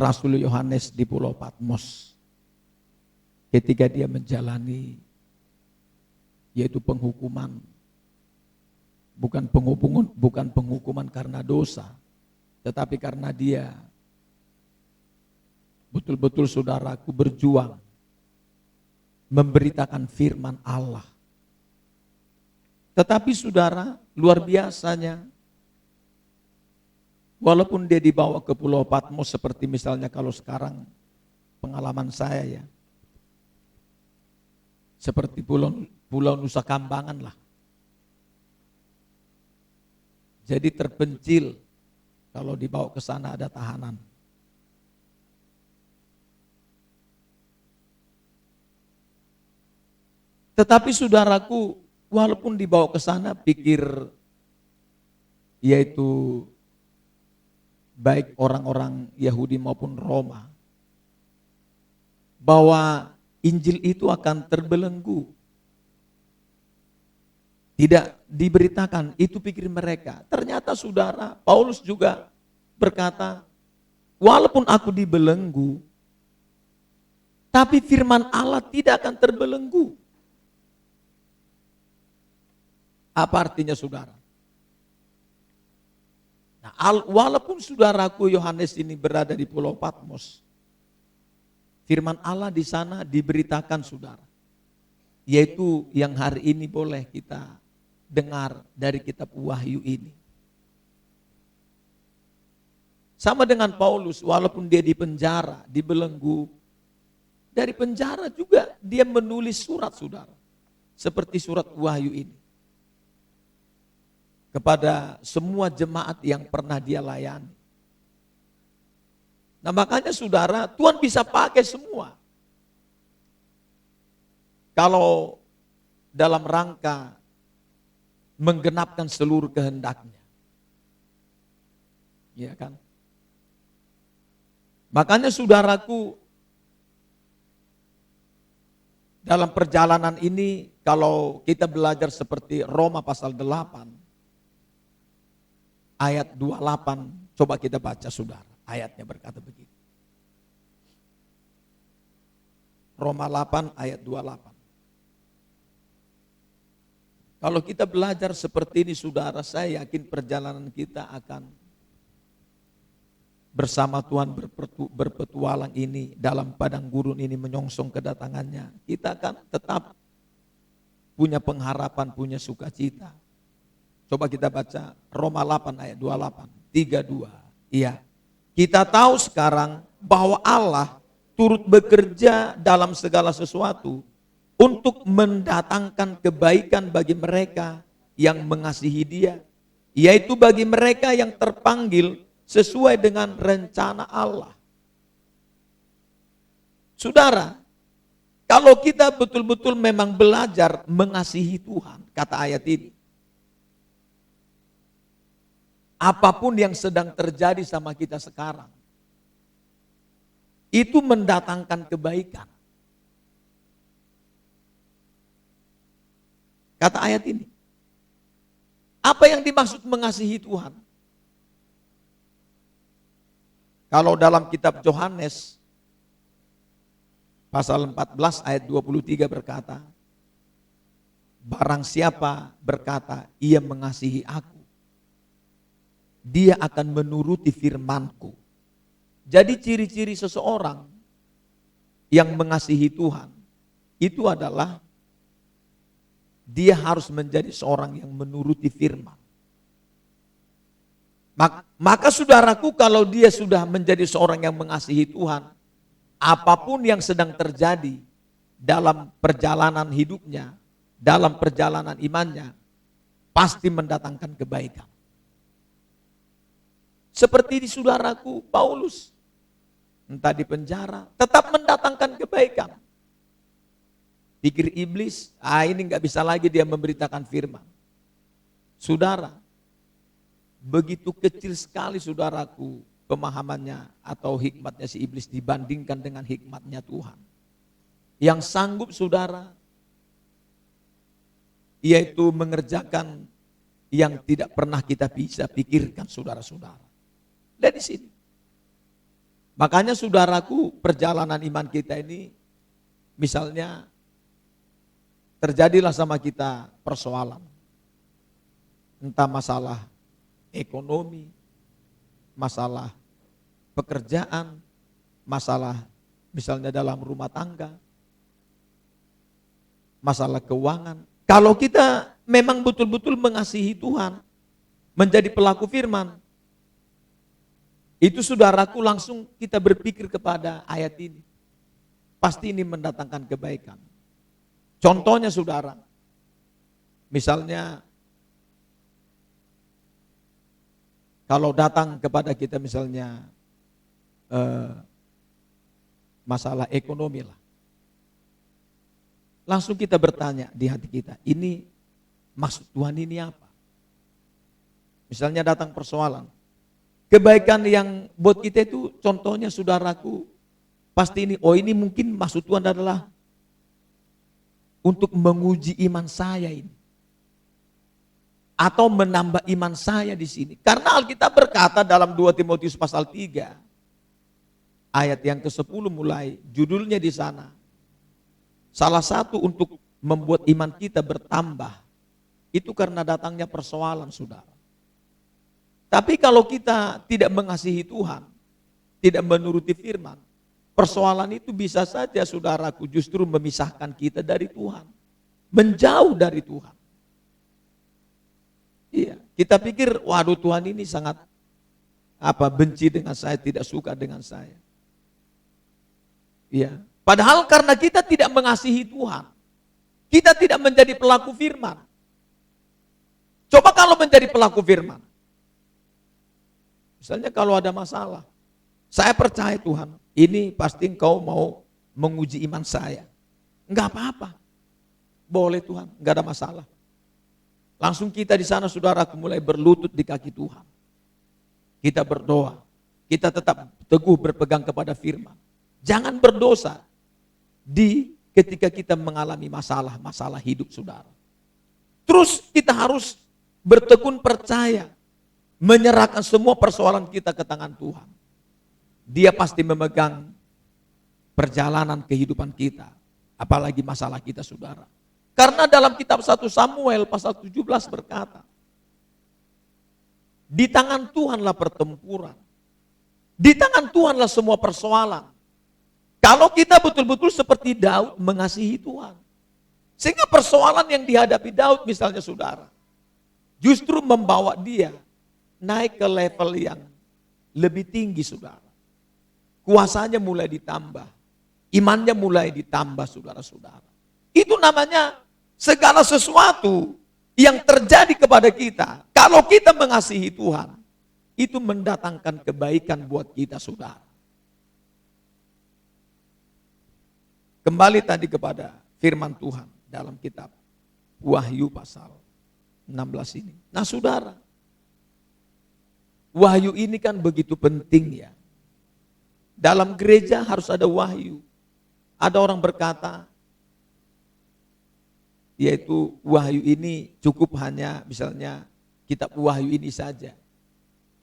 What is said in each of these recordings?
Rasul Yohanes di Pulau Patmos ketika dia menjalani yaitu penghukuman, bukan penghukuman karena dosa, tetapi karena dia betul-betul saudaraku berjuang memberitakan firman Allah. Tetapi saudara, luar biasanya, walaupun dia dibawa ke Pulau Patmos seperti misalnya kalau sekarang pengalaman saya ya, seperti Pulau Nusa Kambangan lah. Jadi terpencil, kalau dibawa ke sana ada tahanan. Tetapi saudaraku, walaupun dibawa ke sana pikir yaitu baik orang-orang Yahudi maupun Roma, bahwa Injil itu akan terbelenggu. Tidak diberitakan, itu pikir mereka. Ternyata saudara, Paulus juga berkata, walaupun aku dibelenggu, tapi firman Allah tidak akan terbelenggu. Apa artinya saudara? Nah, walaupun saudaraku Yohanes ini berada di Pulau Patmos, firman Allah di sana diberitakan saudara. Yaitu yang hari ini boleh kita dengar dari kitab Wahyu ini. Sama dengan Paulus, walaupun dia di penjara, dibelenggu, dari penjara juga dia menulis surat saudara. Seperti surat Wahyu ini. Kepada semua jemaat yang pernah dia layani. Nah makanya saudara, Tuhan bisa pakai semua. Kalau dalam rangka menggenapkan seluruh kehendaknya. Ya kan? Makanya saudaraku, dalam perjalanan ini kalau kita belajar seperti Roma pasal 8, ayat 28, coba kita baca saudara. Ayatnya berkata begini. Roma 8 ayat 28. Kalau kita belajar seperti ini saudara, saya yakin perjalanan kita akan bersama Tuhan berpetualang ini dalam padang gurun ini menyongsong kedatangannya. Kita akan tetap punya pengharapan, punya sukacita. Coba kita baca Roma 8 ayat 28, 32. Iya. Kita tahu sekarang bahwa Allah turut bekerja dalam segala sesuatu untuk mendatangkan kebaikan bagi mereka yang mengasihi Dia, yaitu bagi mereka yang terpanggil sesuai dengan rencana Allah. Saudara, kalau kita betul-betul memang belajar mengasihi Tuhan, kata ayat ini, apapun yang sedang terjadi sama kita sekarang, itu mendatangkan kebaikan. Kata ayat ini. Apa yang dimaksud mengasihi Tuhan? Kalau dalam kitab Yohanes, pasal 14 ayat 23 berkata, barang siapa berkata, ia mengasihi aku, dia akan menuruti firmanku. Jadi ciri-ciri seseorang yang mengasihi Tuhan itu adalah dia harus menjadi seorang yang menuruti firman. Maka saudaraku, kalau dia sudah menjadi seorang yang mengasihi Tuhan, apapun yang sedang terjadi dalam perjalanan hidupnya, dalam perjalanan imannya, pasti mendatangkan kebaikan. Seperti di saudaraku Paulus, entah di penjara, tetap mendatangkan kebaikan. Pikir iblis, ini gak bisa lagi dia memberitakan firman. Saudara, begitu kecil sekali saudaraku pemahamannya atau hikmatnya si iblis dibandingkan dengan hikmatnya Tuhan. Yang sanggup saudara, yaitu mengerjakan yang tidak pernah kita bisa pikirkan saudara-saudara. Lihat di sini. Makanya saudaraku, perjalanan iman kita ini, misalnya terjadilah sama kita persoalan. Entah masalah ekonomi, masalah pekerjaan, masalah misalnya dalam rumah tangga, masalah keuangan. Kalau kita memang betul-betul mengasihi Tuhan, menjadi pelaku firman, itu saudaraku langsung kita berpikir kepada ayat ini. Pasti ini mendatangkan kebaikan. Contohnya saudara, misalnya kalau datang kepada kita misalnya masalah ekonomi lah. Langsung kita bertanya di hati kita, ini maksud Tuhan ini apa? Misalnya datang persoalan. Kebaikan yang buat kita itu contohnya saudaraku, pasti ini, oh ini mungkin maksud Tuhan adalah untuk menguji iman saya ini. Atau menambah iman saya di sini. Karena Alkitab berkata dalam 2 Timotius pasal 3, ayat yang ke-10 mulai, judulnya di sana. Salah satu untuk membuat iman kita bertambah, itu karena datangnya persoalan saudara. Tapi kalau kita tidak mengasihi Tuhan, tidak menuruti firman, persoalan itu bisa saja saudaraku justru memisahkan kita dari Tuhan. Menjauh dari Tuhan. Iya, kita pikir waduh Tuhan ini sangat benci dengan saya, tidak suka dengan saya. Iya, padahal karena kita tidak mengasihi Tuhan, kita tidak menjadi pelaku firman. Coba kalau menjadi pelaku firman. Misalnya kalau ada masalah, saya percaya Tuhan, ini pasti Engkau mau menguji iman saya. Enggak apa-apa. Boleh Tuhan, enggak ada masalah. Langsung kita di sana saudaraku mulai berlutut di kaki Tuhan. Kita berdoa. Kita tetap teguh berpegang kepada firman. Jangan berdosa ketika kita mengalami masalah hidup saudara. Terus kita harus bertekun percaya. Menyerahkan semua persoalan kita ke tangan Tuhan. Dia pasti memegang perjalanan kehidupan kita. Apalagi masalah kita saudara. Karena dalam kitab 1 Samuel pasal 17 berkata, di tangan Tuhanlah pertempuran. Di tangan Tuhanlah semua persoalan. Kalau kita betul-betul seperti Daud mengasihi Tuhan. Sehingga persoalan yang dihadapi Daud misalnya saudara, justru membawa dia naik ke level yang lebih tinggi saudara. Kuasanya mulai ditambah. Imannya mulai ditambah saudara-saudara. Itu namanya segala sesuatu yang terjadi kepada kita. Kalau kita mengasihi Tuhan, itu mendatangkan kebaikan buat kita saudara. Kembali tadi kepada firman Tuhan dalam kitab Wahyu pasal 16 ini. Nah saudara, wahyu ini kan begitu penting ya. Dalam gereja harus ada wahyu. Ada orang berkata, yaitu wahyu ini cukup hanya misalnya kitab wahyu ini saja.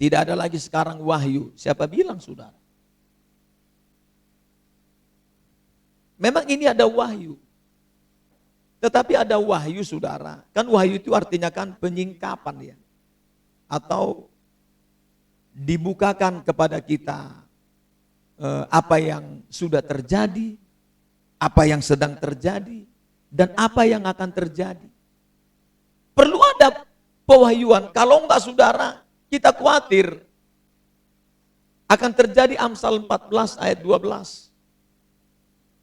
Tidak ada lagi sekarang wahyu. Siapa bilang saudara? Memang ini ada wahyu. Tetapi ada wahyu saudara. Kan wahyu itu artinya kan penyingkapan ya. Atau dibukakan kepada kita apa yang sudah terjadi, apa yang sedang terjadi, dan apa yang akan terjadi. Perlu ada pewahyuan. Kalau enggak saudara, kita khawatir akan terjadi Amsal 14 ayat 12.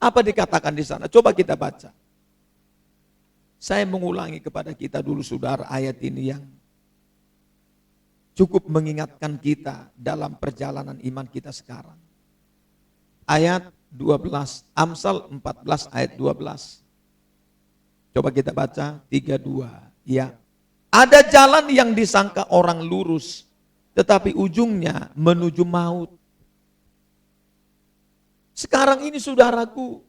Apa dikatakan di sana? Coba kita baca. Saya mengulangi kepada kita dulu saudara ayat ini yang cukup mengingatkan kita dalam perjalanan iman kita sekarang. Ayat 12, Amsal 14 ayat 12. Coba kita baca 32. Ya. Ada jalan yang disangka orang lurus, tetapi ujungnya menuju maut. Sekarang ini saudaraku,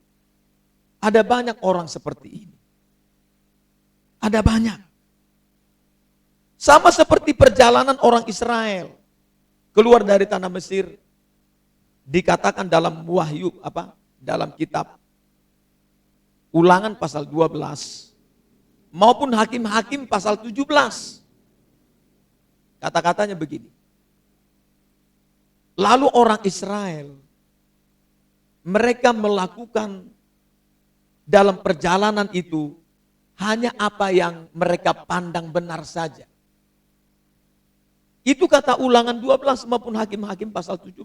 ada banyak orang seperti ini. Ada banyak. Sama seperti perjalanan orang Israel keluar dari tanah Mesir. dikatakan dalam Wahyu dalam kitab Ulangan pasal 12 maupun Hakim-Hakim pasal 17. Kata-katanya begini. Lalu orang Israel mereka melakukan dalam perjalanan itu hanya apa yang mereka pandang benar saja. Itu kata Ulangan 12 maupun Hakim-Hakim pasal 17.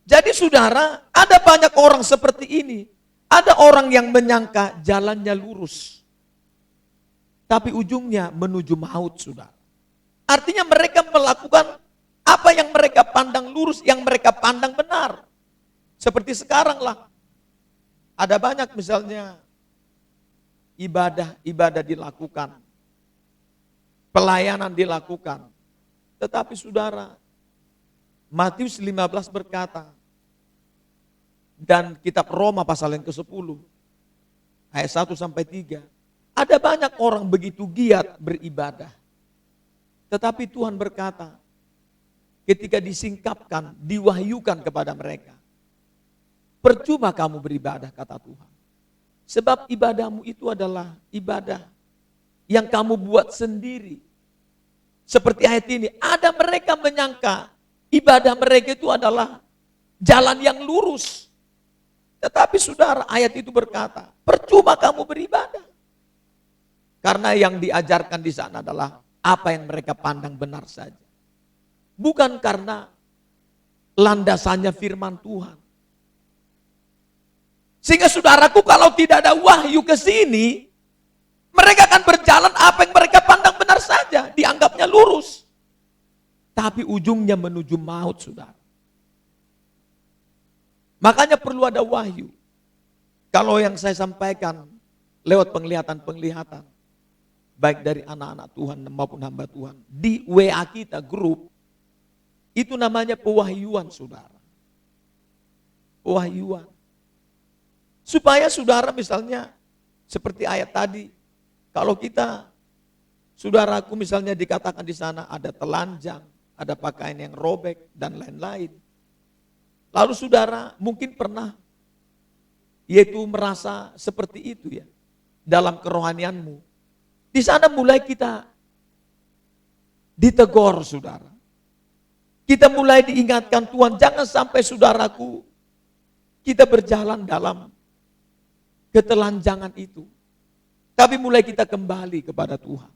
Jadi saudara, ada banyak orang seperti ini. Ada orang yang menyangka jalannya lurus. Tapi ujungnya menuju maut, saudara. Artinya mereka melakukan apa yang mereka pandang lurus, yang mereka pandang benar. Seperti sekarang lah. Ada banyak misalnya ibadah dilakukan. Pelayanan dilakukan. Tetapi saudara, Matius 15 berkata, dan kitab Roma pasal yang ke-10, ayat 1 sampai 3, ada banyak orang begitu giat beribadah. Tetapi Tuhan berkata, ketika disingkapkan, diwahyukan kepada mereka, percuma kamu beribadah, kata Tuhan. Sebab ibadahmu itu adalah ibadah yang kamu buat sendiri. Seperti ayat ini, ada mereka menyangka ibadah mereka itu adalah jalan yang lurus. Tetapi saudara, ayat itu berkata, percuma kamu beribadah. Karena yang diajarkan di sana adalah apa yang mereka pandang benar saja. Bukan karena landasannya firman Tuhan. Sehingga saudaraku, kalau tidak ada wahyu ke sini, mereka akan berjalan apa yang mereka pandang benar saja, dianggapnya lurus. Tapi ujungnya menuju maut, saudara. Makanya perlu ada wahyu. Kalau yang saya sampaikan lewat penglihatan-penglihatan, baik dari anak-anak Tuhan maupun hamba Tuhan, di WA kita grup, itu namanya pewahyuan, saudara. Pewahyuan. Supaya saudara misalnya, seperti ayat tadi, kalau kita, saudaraku misalnya dikatakan di sana ada telanjang, ada pakaian yang robek, dan lain-lain. Lalu saudara mungkin pernah yaitu merasa seperti itu ya dalam kerohanianmu. Di sana mulai kita ditegur, saudara. Kita mulai diingatkan Tuhan, jangan sampai saudaraku kita berjalan dalam ketelanjangan itu. Tapi mulai kita kembali kepada Tuhan.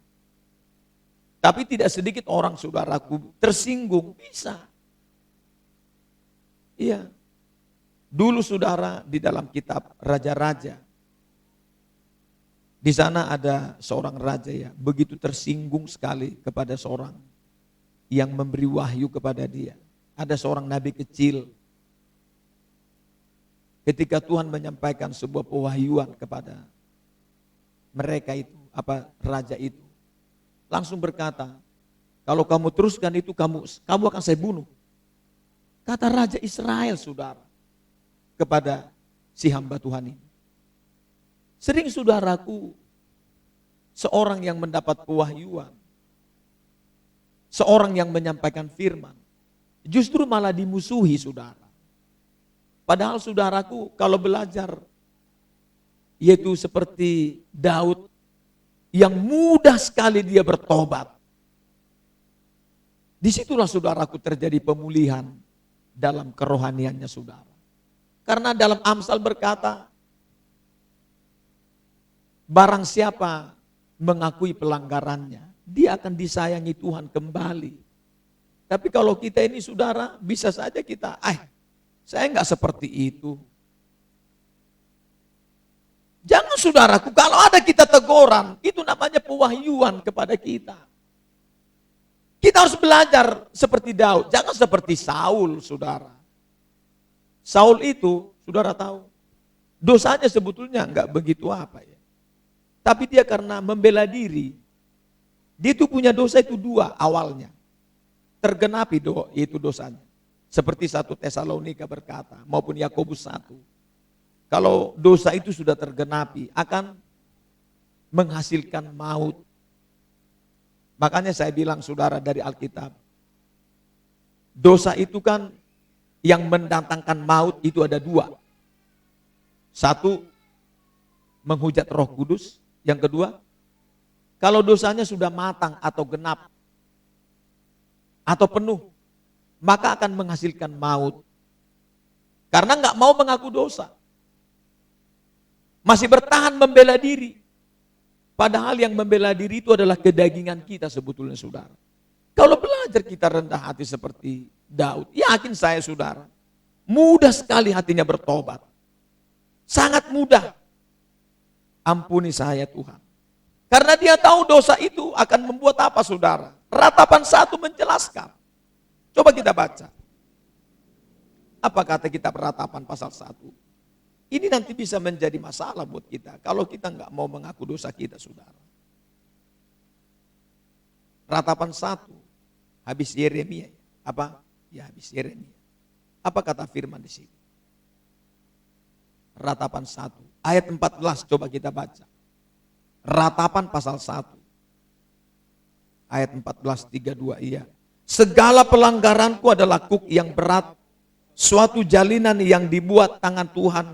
Tapi tidak sedikit orang saudaraku tersinggung, bisa. Iya. Dulu saudara di dalam kitab Raja-Raja. Di sana ada seorang raja ya, begitu tersinggung sekali kepada seorang yang memberi wahyu kepada dia. Ada seorang nabi kecil. Ketika Tuhan menyampaikan sebuah pewahyuan kepada mereka itu, raja itu. Langsung berkata, kalau kamu teruskan itu kamu akan saya bunuh. Kata Raja Israel, saudara, kepada si hamba Tuhan ini. Sering saudaraku, seorang yang mendapat pewahyuan, seorang yang menyampaikan firman, justru malah dimusuhi, saudara. Padahal saudaraku, kalau belajar, yaitu seperti Daud, yang mudah sekali dia bertobat. Disitulah saudaraku terjadi pemulihan dalam kerohaniannya saudara. Karena dalam Amsal berkata, barang siapa mengakui pelanggarannya, dia akan disayangi Tuhan kembali. Tapi kalau kita ini saudara, bisa saja kita, saya enggak seperti itu. Jangan saudaraku, kalau ada kita teguran, itu namanya pewahyuan kepada kita. Kita harus belajar seperti Daud, jangan seperti Saul, saudara. Saul itu, saudara tahu, dosanya sebetulnya enggak begitu apa ya. Tapi dia karena membela diri, dia itu punya dosa itu dua awalnya. Tergenapi itu dosanya. Seperti 1 Tesalonika berkata, maupun Yakobus 1. Kalau dosa itu sudah tergenapi, akan menghasilkan maut. Makanya saya bilang saudara dari Alkitab, dosa itu kan yang mendatangkan maut itu ada dua. Satu, menghujat Roh Kudus. Yang kedua, kalau dosanya sudah matang atau genap atau penuh, maka akan menghasilkan maut. Karena nggak mau mengaku dosa. Masih bertahan membela diri. Padahal yang membela diri itu adalah kedagingan kita sebetulnya, saudara. Kalau belajar kita rendah hati seperti Daud, yakin saya, saudara, mudah sekali hatinya bertobat. Sangat mudah. Ampuni saya, Tuhan. Karena dia tahu dosa itu akan membuat apa, saudara? Ratapan 1 menjelaskan. Coba kita baca. Apa kata kitab Ratapan pasal 1? Ini nanti bisa menjadi masalah buat kita kalau kita nggak mau mengaku dosa kita, saudara. Ratapan 1, habis Yeremia. Apa? Ya, habis Yeremia. Apa kata firman di sini? Ratapan 1, ayat 14, coba kita baca. Ratapan pasal 1, ayat 14, 32, iya. Segala pelanggaranku adalah kuk yang berat, suatu jalinan yang dibuat tangan Tuhan,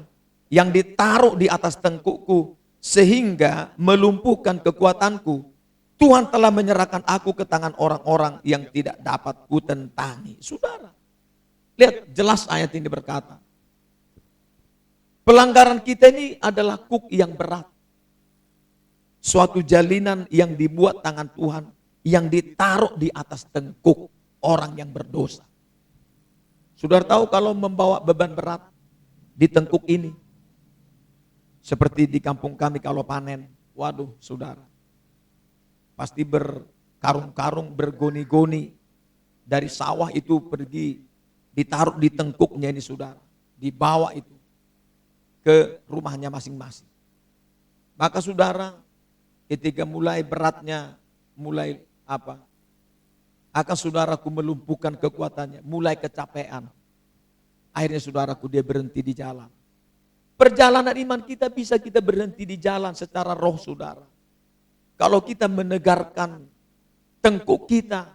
yang ditaruh di atas tengkukku, sehingga melumpuhkan kekuatanku. Tuhan telah menyerahkan aku ke tangan orang-orang yang tidak dapat kutentangi. Saudara, lihat jelas ayat ini berkata, pelanggaran kita ini adalah kuk yang berat. Suatu jalinan yang dibuat tangan Tuhan, yang ditaruh di atas tengkuk orang yang berdosa. Saudara tahu kalau membawa beban berat di tengkuk ini, seperti di kampung kami kalau panen, waduh saudara, pasti berkarung-karung, bergoni-goni, dari sawah itu pergi, ditaruh di tengkuknya ini saudara, dibawa itu ke rumahnya masing-masing. Maka saudara, ketika mulai beratnya, mulai apa? Akan saudaraku melumpuhkan kekuatannya, mulai kecapean. Akhirnya saudaraku dia berhenti di jalan. Perjalanan iman kita bisa kita berhenti di jalan secara roh, saudara. Kalau kita menegarkan tengkuk kita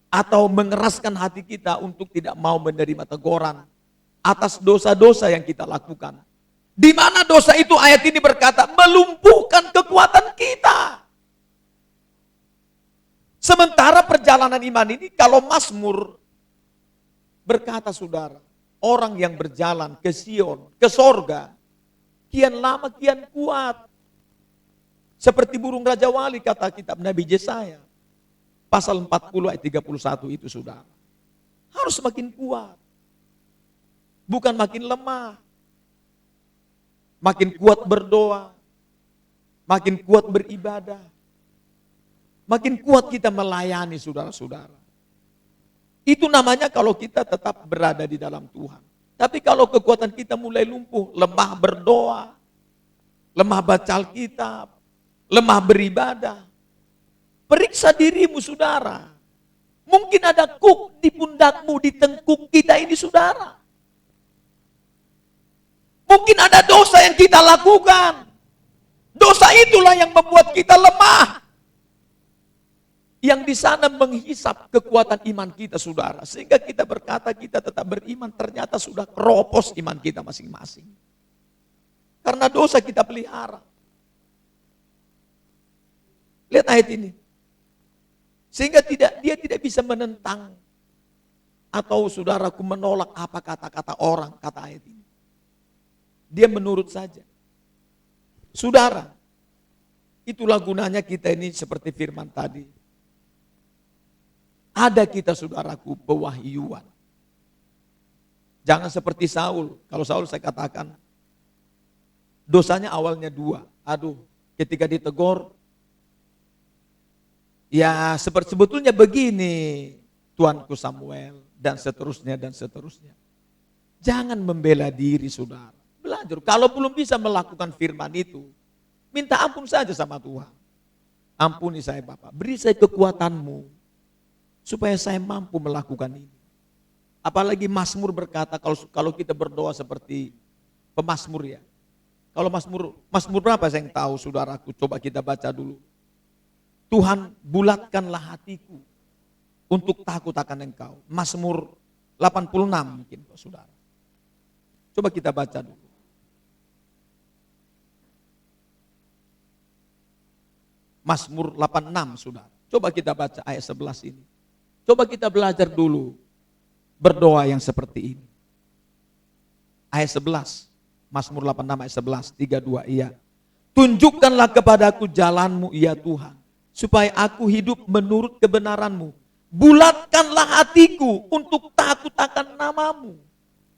atau mengeraskan hati kita untuk tidak mau menerima teguran atas dosa-dosa yang kita lakukan. Di mana dosa itu ayat ini berkata melumpuhkan kekuatan kita. Sementara perjalanan iman ini kalau Mazmur berkata saudara, orang yang berjalan ke Sion, ke sorga, kian lama kian kuat. Seperti burung Raja Wali kata kitab Nabi Yesaya. Pasal 40 ayat 31 itu saudara. Harus makin kuat. Bukan makin lemah. Makin kuat berdoa. Makin kuat beribadah. Makin kuat kita melayani saudara-saudara. Itu namanya kalau kita tetap berada di dalam Tuhan. Tapi kalau kekuatan kita mulai lumpuh, lemah berdoa, lemah baca Alkitab, lemah beribadah, periksa dirimu saudara. Mungkin ada kuk di pundakmu, di tengkuk kita ini saudara. Mungkin ada dosa yang kita lakukan. Dosa itulah yang membuat kita lemah. Yang di sana menghisap kekuatan iman kita saudara. Sehingga kita berkata kita tetap beriman, ternyata sudah keropos iman kita masing-masing. Karena dosa kita pelihara. Lihat ayat ini. Sehingga dia tidak bisa menentang atau saudaraku menolak apa kata-kata orang, kata ayat ini. Dia menurut saja. Saudara, itulah gunanya kita ini seperti firman tadi. Ada kita saudaraku pewahyuan. Jangan seperti Saul. Kalau Saul saya katakan, dosanya awalnya 2. Aduh, ketika ditegur, ya sebetulnya begini Tuanku Samuel, dan seterusnya dan seterusnya. Jangan membela diri saudara. Belajar, kalau belum bisa melakukan firman itu, minta ampun saja sama Tuhan. Ampuni saya Bapak, beri saya kekuatanmu, supaya saya mampu melakukan ini. Apalagi Mazmur berkata, kalau kita berdoa seperti pemazmur ya. Kalau Mazmur berapa saya yang tahu saudaraku, coba kita baca dulu. Tuhan bulatkanlah hatiku untuk takut akan Engkau. Mazmur 86 mungkin saudara. Coba kita baca dulu. Mazmur 86 saudara. Coba kita baca ayat 11 ini. Coba kita belajar dulu berdoa yang seperti ini. Ayat 11, Mazmur 86 ayat 11, 32, iya. Tunjukkanlah kepadaku jalanmu ya Tuhan, supaya aku hidup menurut kebenaranmu. Bulatkanlah hatiku untuk takut akan namamu.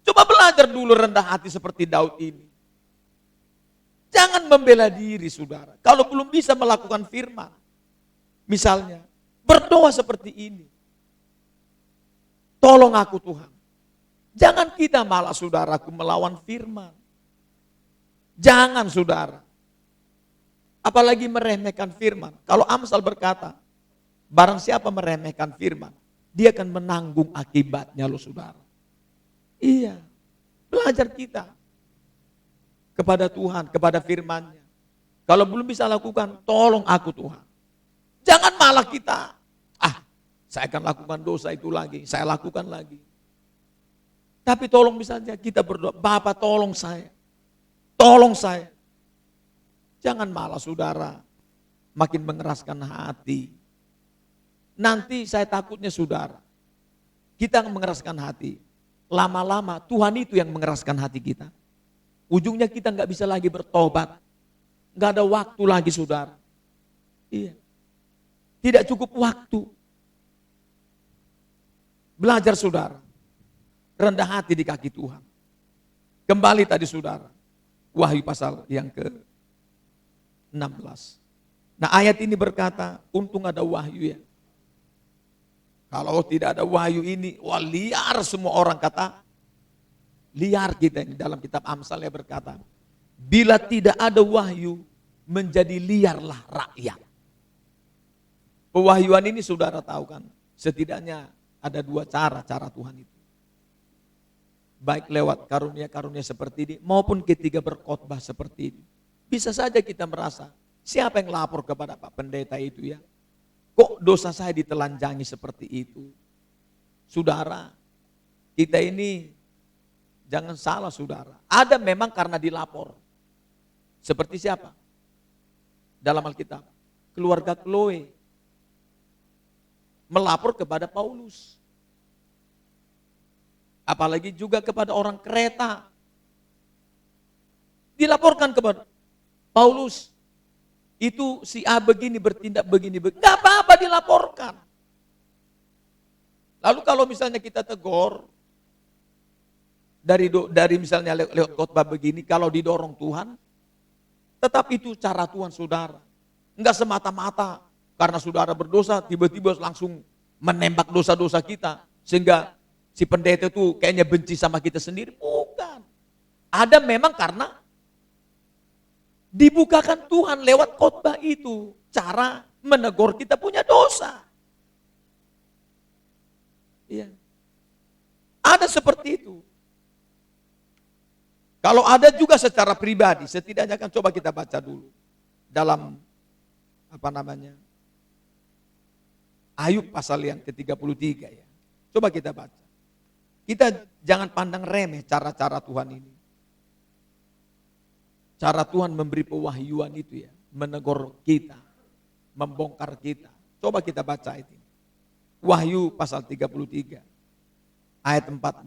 Coba belajar dulu rendah hati seperti Daud ini. Jangan membela diri saudara. Kalau belum bisa melakukan firman. Misalnya, berdoa seperti ini. Tolong aku Tuhan. Jangan kita malah saudaraku melawan firman. Jangan saudara. Apalagi meremehkan firman. Kalau Amsal berkata, barang siapa meremehkan firman, dia akan menanggung akibatnya loh saudara. Iya, belajar kita kepada Tuhan, kepada firman-Nya. Kalau belum bisa lakukan, tolong aku Tuhan. Jangan malah kita, saya akan lakukan dosa itu lagi, saya lakukan lagi. Tapi tolong misalnya kita berdoa, Bapak tolong saya, tolong saya. Jangan malah saudara makin mengeraskan hati. Nanti saya takutnya saudara, kita mengeraskan hati. Lama-lama Tuhan itu yang mengeraskan hati kita. Ujungnya kita nggak bisa lagi bertobat. Nggak ada waktu lagi saudara. Iya. Tidak cukup waktu. Belajar saudara. Rendah hati di kaki Tuhan. Kembali tadi saudara. Wahyu pasal yang ke-16. Nah ayat ini berkata, untung ada wahyu ya. Kalau tidak ada wahyu ini, wah liar semua orang kata. Liar kita ini dalam kitab Amsal ya berkata, bila tidak ada wahyu, menjadi liarlah rakyat. Pewahyuan ini saudara tahu kan, setidaknya ada dua cara Tuhan itu. Baik lewat karunia-karunia seperti ini, maupun ketika berkhotbah seperti ini. Bisa saja kita merasa, siapa yang lapor kepada Pak Pendeta itu ya? Kok dosa saya ditelanjangi seperti itu? Saudara, kita ini jangan salah saudara. Ada memang karena dilapor. Seperti siapa? Dalam Alkitab, keluarga Chloe melapor kepada Paulus. Apalagi juga kepada orang Kreta. Dilaporkan kepada Paulus. Itu si A begini bertindak begini. Gak apa-apa dilaporkan. Lalu kalau misalnya kita tegur. Dari misalnya lewat khotbah begini. Kalau didorong Tuhan. Tetap itu cara Tuhan saudara. Enggak semata-mata. Karena saudara berdosa tiba-tiba langsung menembak dosa-dosa kita. Sehingga si pendeta itu kayaknya benci sama kita sendiri. Bukan. Ada memang karena dibukakan Tuhan lewat khotbah itu. Cara menegur kita punya dosa. Iya. Ada seperti itu. Kalau ada juga secara pribadi, setidaknya kan coba kita baca dulu. Dalam Ayub pasal yang ke-33 ya. Coba kita baca. Kita jangan pandang remeh cara-cara Tuhan ini. Cara Tuhan memberi pewahyuan itu ya, menegur kita, membongkar kita. Coba kita baca itu. Wahyu pasal 33 ayat 14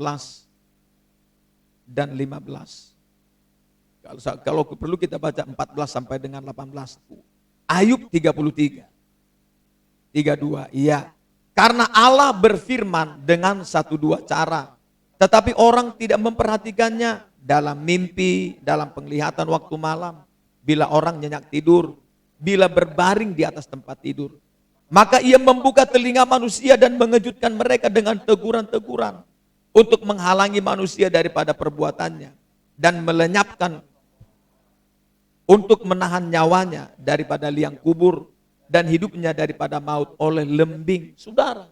dan 15. Kalau perlu kita baca 14 sampai dengan 18. Ayub 33. 32, iya. Karena Allah berfirman dengan satu dua cara. Tetapi orang tidak memperhatikannya dalam mimpi, dalam penglihatan waktu malam. Bila orang nyenyak tidur, bila berbaring di atas tempat tidur. Maka ia membuka telinga manusia dan mengejutkan mereka dengan teguran-teguran. Untuk menghalangi manusia daripada perbuatannya. Dan melenyapkan, untuk menahan nyawanya daripada liang kubur. Dan hidupnya daripada maut oleh lembing. Saudara,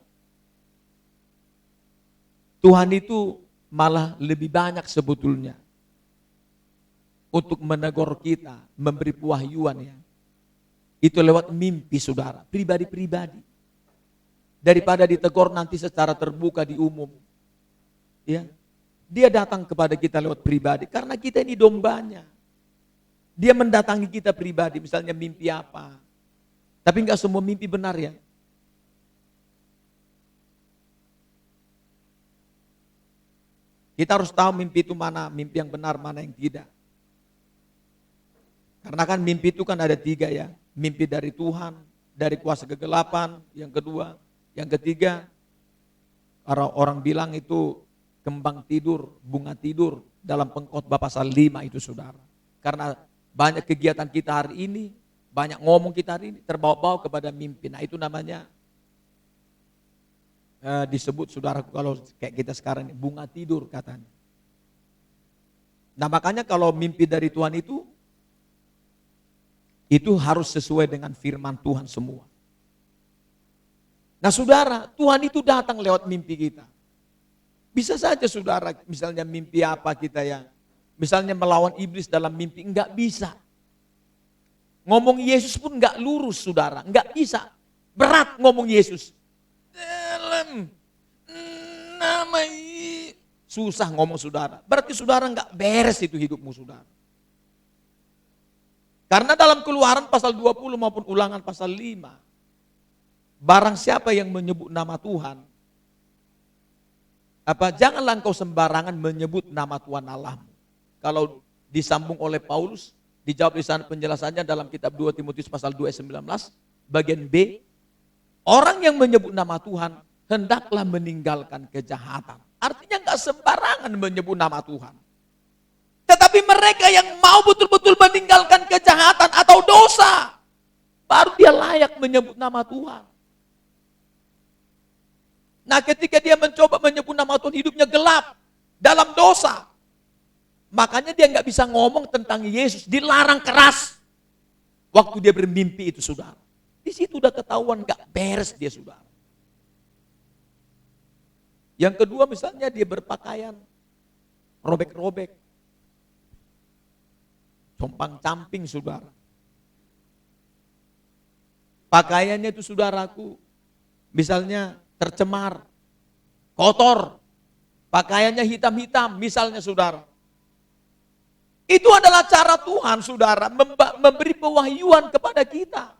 Tuhan itu malah lebih banyak sebetulnya untuk menegur kita, memberi pewahyuan ya. Itu lewat mimpi saudara, pribadi-pribadi. Daripada ditegur nanti secara terbuka di umum. Ya, dia datang kepada kita lewat pribadi karena kita ini dombanya. Dia mendatangi kita pribadi, misalnya mimpi apa. Tapi enggak semua mimpi benar ya. Kita harus tahu mimpi itu mana, mimpi yang benar, mana yang tidak. Karena kan mimpi itu kan ada 3 ya. Mimpi dari Tuhan, dari kuasa kegelapan, yang kedua. Yang ketiga, orang bilang itu kembang tidur, bunga tidur. Dalam Pengkhotbah pasal 5 itu saudara. Karena banyak kegiatan kita hari ini, banyak ngomong kita hari ini, terbawa-bawa kepada mimpi. Nah itu namanya disebut saudaraku kalau kayak kita sekarang bunga tidur katanya. Nah makanya kalau mimpi dari Tuhan itu harus sesuai dengan firman Tuhan semua. Nah saudara, Tuhan itu datang lewat mimpi kita. Bisa saja saudara, misalnya mimpi apa kita ya, misalnya melawan iblis dalam mimpi, enggak bisa. Ngomong Yesus pun enggak lurus saudara, enggak bisa. Berat ngomong Yesus. Dalam nama susah ngomong saudara. Berarti saudara enggak beres itu hidupmu saudara. Karena dalam Keluaran pasal 20 maupun Ulangan pasal 5, barang siapa yang menyebut nama Tuhan, janganlah engkau sembarangan menyebut nama Tuhan Allahmu. Kalau disambung oleh Paulus, dijawab di sana penjelasannya dalam kitab 2 Timotius pasal 2 ayat 19, bagian B, orang yang menyebut nama Tuhan hendaklah meninggalkan kejahatan. Artinya enggak sembarangan menyebut nama Tuhan. Tetapi mereka yang mau betul-betul meninggalkan kejahatan atau dosa, baru dia layak menyebut nama Tuhan. Nah ketika dia mencoba menyebut nama Tuhan, hidupnya gelap dalam dosa. Makanya dia nggak bisa ngomong tentang Yesus, dilarang keras. Waktu dia bermimpi itu saudara. Di situ udah ketahuan nggak beres dia saudara. Yang kedua misalnya dia berpakaian robek-robek. Compang-camping saudara. Pakaiannya itu saudaraku, misalnya tercemar, kotor, pakaiannya hitam-hitam misalnya saudara. Itu adalah cara Tuhan saudara memberi pewahyuan kepada kita.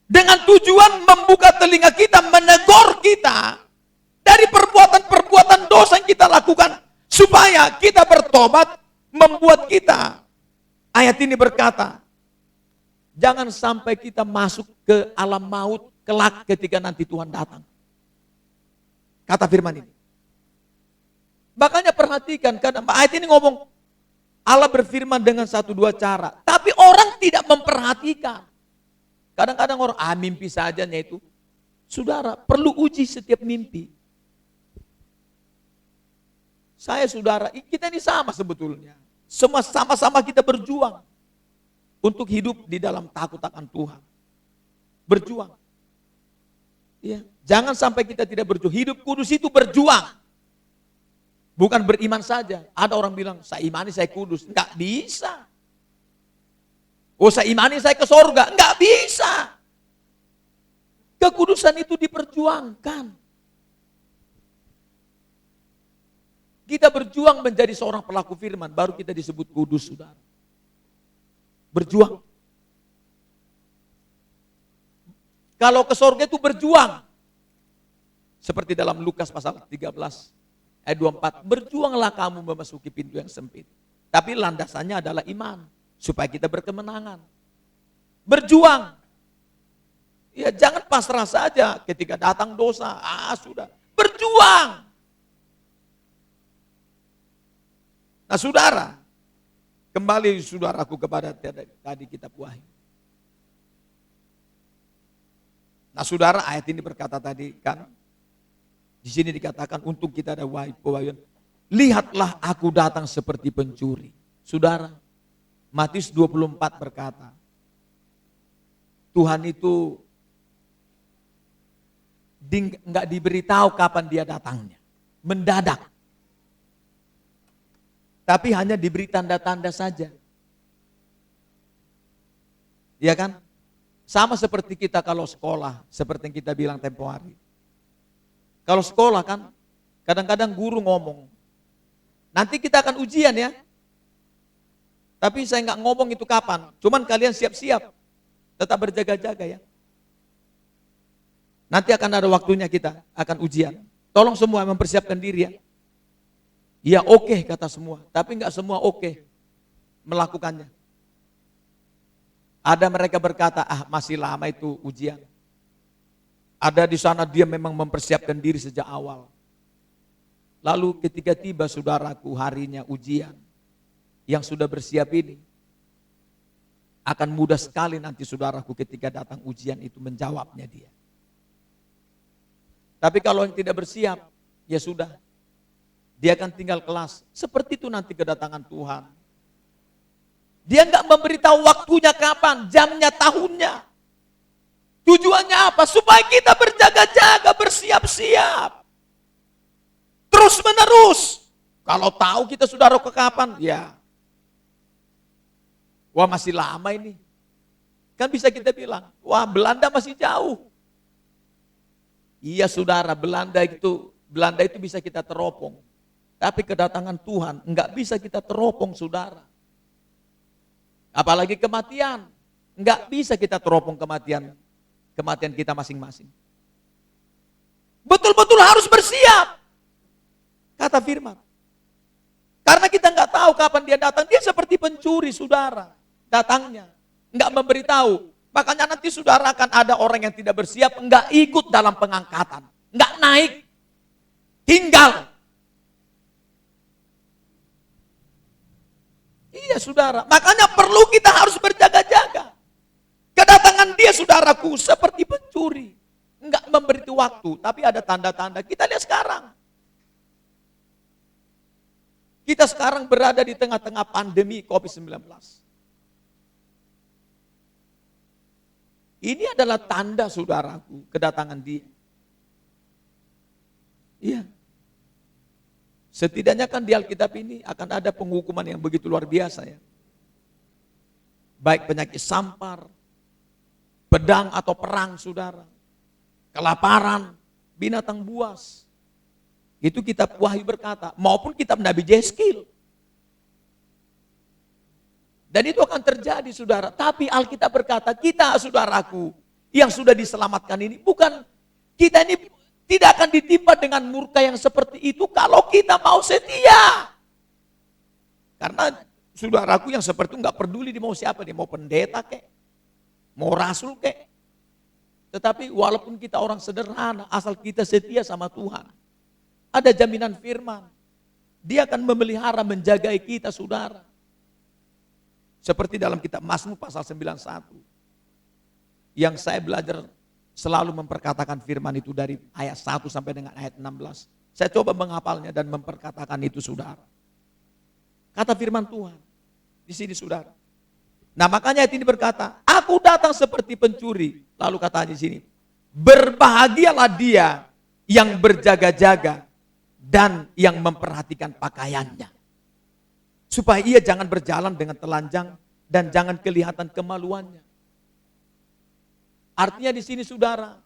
Dengan tujuan membuka telinga kita, menegur kita dari perbuatan-perbuatan dosa yang kita lakukan. Supaya kita bertobat, membuat kita, ayat ini berkata, jangan sampai kita masuk ke alam maut kelak ketika nanti Tuhan datang. Kata firman ini. Makanya perhatikan, karena ayat ini ngomong, Allah berfirman dengan 1-2 cara. Tapi orang tidak memperhatikan. Kadang-kadang orang, mimpi saja itu. Saudara, perlu uji setiap mimpi. Saya saudara, kita ini sama sebetulnya. Semua sama-sama kita berjuang. Untuk hidup di dalam takut akan Tuhan. Berjuang. Ya, jangan sampai kita tidak berjuang. Hidup kudus itu berjuang. Bukan beriman saja. Ada orang bilang, saya imani saya kudus. Enggak bisa. Oh saya imani saya ke sorga. Enggak bisa. Kekudusan itu diperjuangkan. Kita berjuang menjadi seorang pelaku firman, baru kita disebut kudus, saudara. Berjuang. Kalau ke sorga itu berjuang. Seperti dalam Lukas pasal 13 ayat 24, berjuanglah kamu memasuki pintu yang sempit. Tapi landasannya adalah iman, supaya kita berkemenangan. Berjuang. Ya jangan pasrah saja ketika datang dosa, sudah. Berjuang. Nah saudara, kembali saudaraku kepada tadi kitab Wahyu. Nah saudara, ayat ini berkata tadi kan, di sini dikatakan untuk kita ada pewahyuan. Lihatlah aku datang seperti pencuri. Saudara, Matius 24 berkata, Tuhan itu enggak diberitahu kapan dia datangnya. Mendadak. Tapi hanya diberi tanda-tanda saja. Ya kan? Sama seperti kita kalau sekolah, seperti yang kita bilang tempo hari. Kalau sekolah kan, Kadang-kadang guru ngomong, nanti kita akan ujian ya. Tapi saya nggak ngomong itu kapan. Cuman kalian siap-siap. Tetap berjaga-jaga ya. Nanti akan ada waktunya kita akan ujian. Tolong semua mempersiapkan diri ya. Ya oke kata semua. Tapi nggak semua oke melakukannya. Ada mereka berkata, masih lama itu ujian. Ada di sana dia memang mempersiapkan diri sejak awal. Lalu ketika tiba saudaraku harinya ujian, yang sudah bersiap ini, akan mudah sekali nanti saudaraku ketika datang ujian itu menjawabnya dia. Tapi kalau yang tidak bersiap, ya sudah, dia akan tinggal kelas. Seperti itu nanti kedatangan Tuhan. Dia nggak memberitahu waktunya kapan, jamnya, tahunnya. Tujuannya apa? Supaya kita berjaga-jaga, bersiap-siap. Terus menerus. Kalau tahu kita saudara ke kapan, ya. Wah masih lama ini. Kan bisa kita bilang, wah Belanda masih jauh. Iya saudara, Belanda itu bisa kita teropong. Tapi kedatangan Tuhan enggak bisa kita teropong saudara. Apalagi kematian. Enggak bisa kita teropong kematian kita masing-masing. Betul-betul harus bersiap. Kata firman. Karena kita nggak tahu kapan dia datang. Dia seperti pencuri saudara. Datangnya. Nggak memberitahu. Makanya nanti saudara akan ada orang yang tidak bersiap. Nggak ikut dalam pengangkatan. Nggak naik. Tinggal. Iya saudara. Makanya perlu kita harus berjaga-jaga. Kedatangan dia saudaraku seperti pencuri. Nggak memberitahu waktu. Tapi ada tanda-tanda. Kita lihat sekarang. Kita sekarang berada di tengah-tengah pandemi COVID-19. Ini adalah tanda saudaraku, kedatangan dia. Iya. Setidaknya kan di Alkitab ini akan ada penghukuman yang begitu luar biasa ya. Baik penyakit sampar, pedang atau perang saudara, kelaparan, binatang buas. Itu kitab Wahyu berkata, maupun kitab Nabi Yeskil. Dan itu akan terjadi saudara. Tapi Alkitab berkata, kita saudaraku yang sudah diselamatkan ini, bukan kita ini tidak akan ditimpa dengan murka yang seperti itu kalau kita mau setia. Karena saudaraku yang seperti itu gak peduli dia mau siapa, dia mau pendeta kek, mau rasul kek. Tetapi walaupun kita orang sederhana, asal kita setia sama Tuhan. Ada jaminan firman. Dia akan memelihara, menjagai kita saudara. Seperti dalam kitab Mazmur pasal 91. Yang saya belajar selalu memperkatakan firman itu dari ayat 1 sampai dengan ayat 16. Saya coba menghafalnya dan memperkatakan itu saudara. Kata firman Tuhan. Di sini saudara. Nah makanya ayat ini berkata, aku datang seperti pencuri. Lalu katanya di sini, berbahagialah dia yang berjaga-jaga dan yang memperhatikan pakaiannya. Supaya ia jangan berjalan dengan telanjang dan jangan kelihatan kemaluannya. Artinya di sini saudara,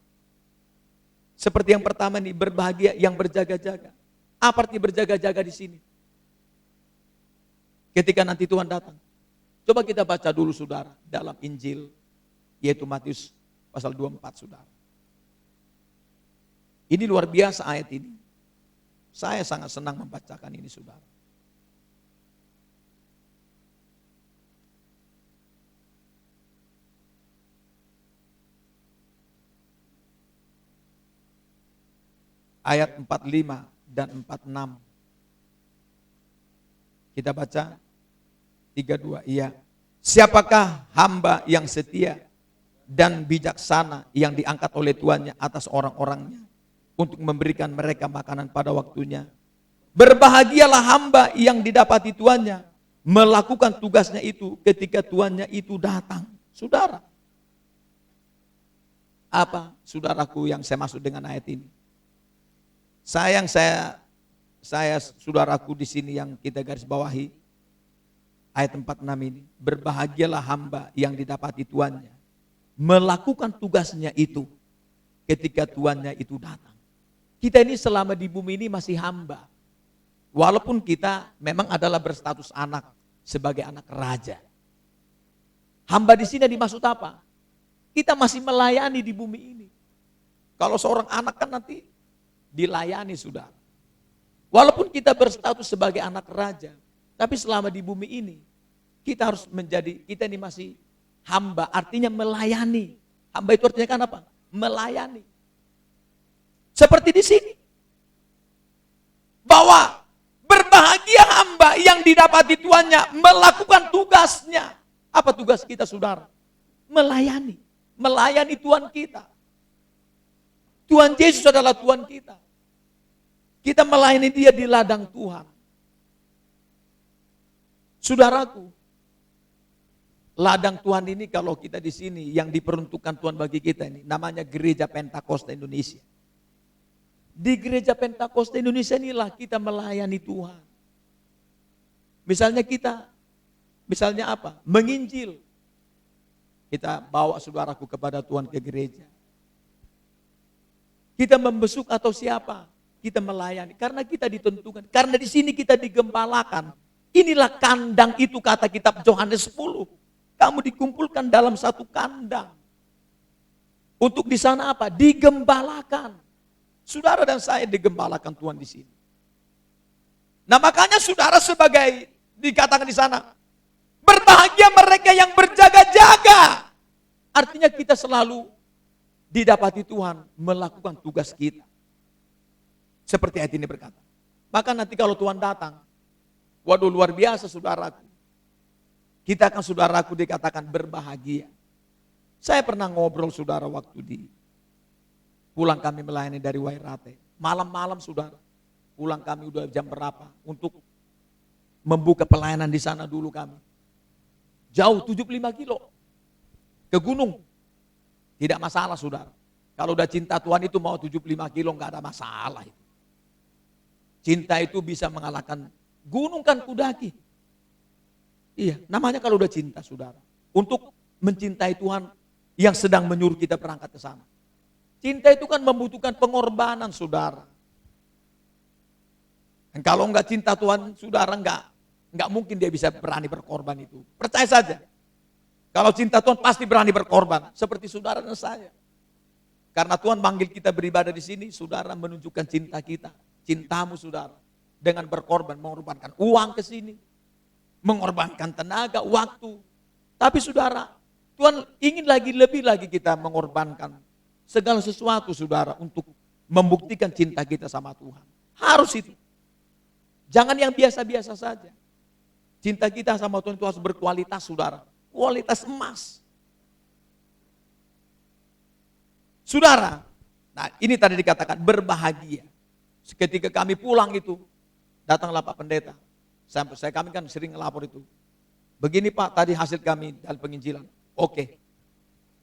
seperti yang pertama nih, berbahagia yang berjaga-jaga. Apa arti berjaga-jaga di sini? Ketika nanti Tuhan datang. Coba kita baca dulu saudara dalam Injil, yaitu Matius pasal 24 saudara. Ini luar biasa ayat ini. Saya sangat senang membacakan ini saudara. Ayat 45 dan 46. Kita baca 32. Iya. Siapakah hamba yang setia dan bijaksana yang diangkat oleh tuannya atas orang-orangnya untuk memberikan mereka makanan pada waktunya? Berbahagialah hamba yang didapati tuannya melakukan tugasnya itu ketika tuannya itu datang. Saudara, apa saudaraku yang saya maksud dengan ayat ini? Saya saudaraku di sini yang kita garis bawahi ayat 46 ini, berbahagialah hamba yang didapati tuannya melakukan tugasnya itu ketika tuannya itu datang. Kita ini selama di bumi ini masih hamba. Walaupun kita memang adalah berstatus anak sebagai anak raja. Hamba di sini dimaksud apa? Kita masih melayani di bumi ini. Kalau seorang anak kan nanti dilayani, saudara. Walaupun kita berstatus sebagai anak raja, tapi selama di bumi ini kita harus menjadi, kita ini masih hamba, artinya melayani. Hamba itu artinya kan apa? Melayani. Seperti di sini. Bahwa berbahagia hamba yang didapati tuannya melakukan tugasnya. Apa tugas kita, saudara? Melayani. Melayani Tuhan kita. Tuhan Yesus adalah Tuhan kita. Kita melayani dia di ladang Tuhan. Saudaraku, ladang Tuhan ini kalau kita di sini yang diperuntukkan Tuhan bagi kita ini namanya Gereja Pentakosta Indonesia. Di Gereja Pentakosta Indonesia inilah kita melayani Tuhan. Misalnya apa? Menginjil. Kita bawa saudaraku kepada Tuhan ke gereja. Kita membesuk atau siapa? Kita melayani. Karena kita ditentukan. Karena di sini kita digembalakan. Inilah kandang itu kata kitab Yohanes 10. Kamu dikumpulkan dalam satu kandang. Untuk di sana apa? Digembalakan. Saudara dan saya digembalakan Tuhan di sini. Nah makanya saudara sebagai dikatakan di sana. Berbahagia mereka yang berjaga-jaga. Artinya kita selalu didapati Tuhan melakukan tugas kita. Seperti ayat ini berkata. Maka nanti kalau Tuhan datang, waduh luar biasa saudaraku. Kita akan saudaraku dikatakan berbahagia. Saya pernah ngobrol saudara waktu pulang kami melayani dari Wairate. Malam-malam saudara, pulang kami udah jam berapa untuk membuka pelayanan di sana dulu kami. Jauh 75 kilo ke gunung. Tidak masalah saudara. Kalau udah cinta Tuhan itu mau 75 kilo nggak ada masalah itu. Cinta itu bisa mengalahkan gunung kan kudaki. Iya, namanya kalau udah cinta saudara. Untuk mencintai Tuhan yang sedang menyuruh kita berangkat ke sana. Cinta itu kan membutuhkan pengorbanan saudara. Dan kalau nggak cinta Tuhan saudara nggak mungkin dia bisa berani berkorban itu. Percaya saja. Kalau cinta Tuhan pasti berani berkorban. Seperti saudara dan saya. Karena Tuhan manggil kita beribadah di sini, saudara menunjukkan cinta kita. Cintamu saudara. Dengan berkorban, mengorbankan uang ke sini. Mengorbankan tenaga, waktu. Tapi saudara, Tuhan ingin lebih lagi kita mengorbankan segala sesuatu saudara untuk membuktikan cinta kita sama Tuhan. Harus itu. Jangan yang biasa-biasa saja. Cinta kita sama Tuhan itu harus berkualitas saudara. Kualitas emas. Saudara, nah ini tadi dikatakan berbahagia. Ketika kami pulang itu, datanglah Pak Pendeta. Kami kan sering ngelapor itu. Begini Pak, tadi hasil kami dalam penginjilan. Oke.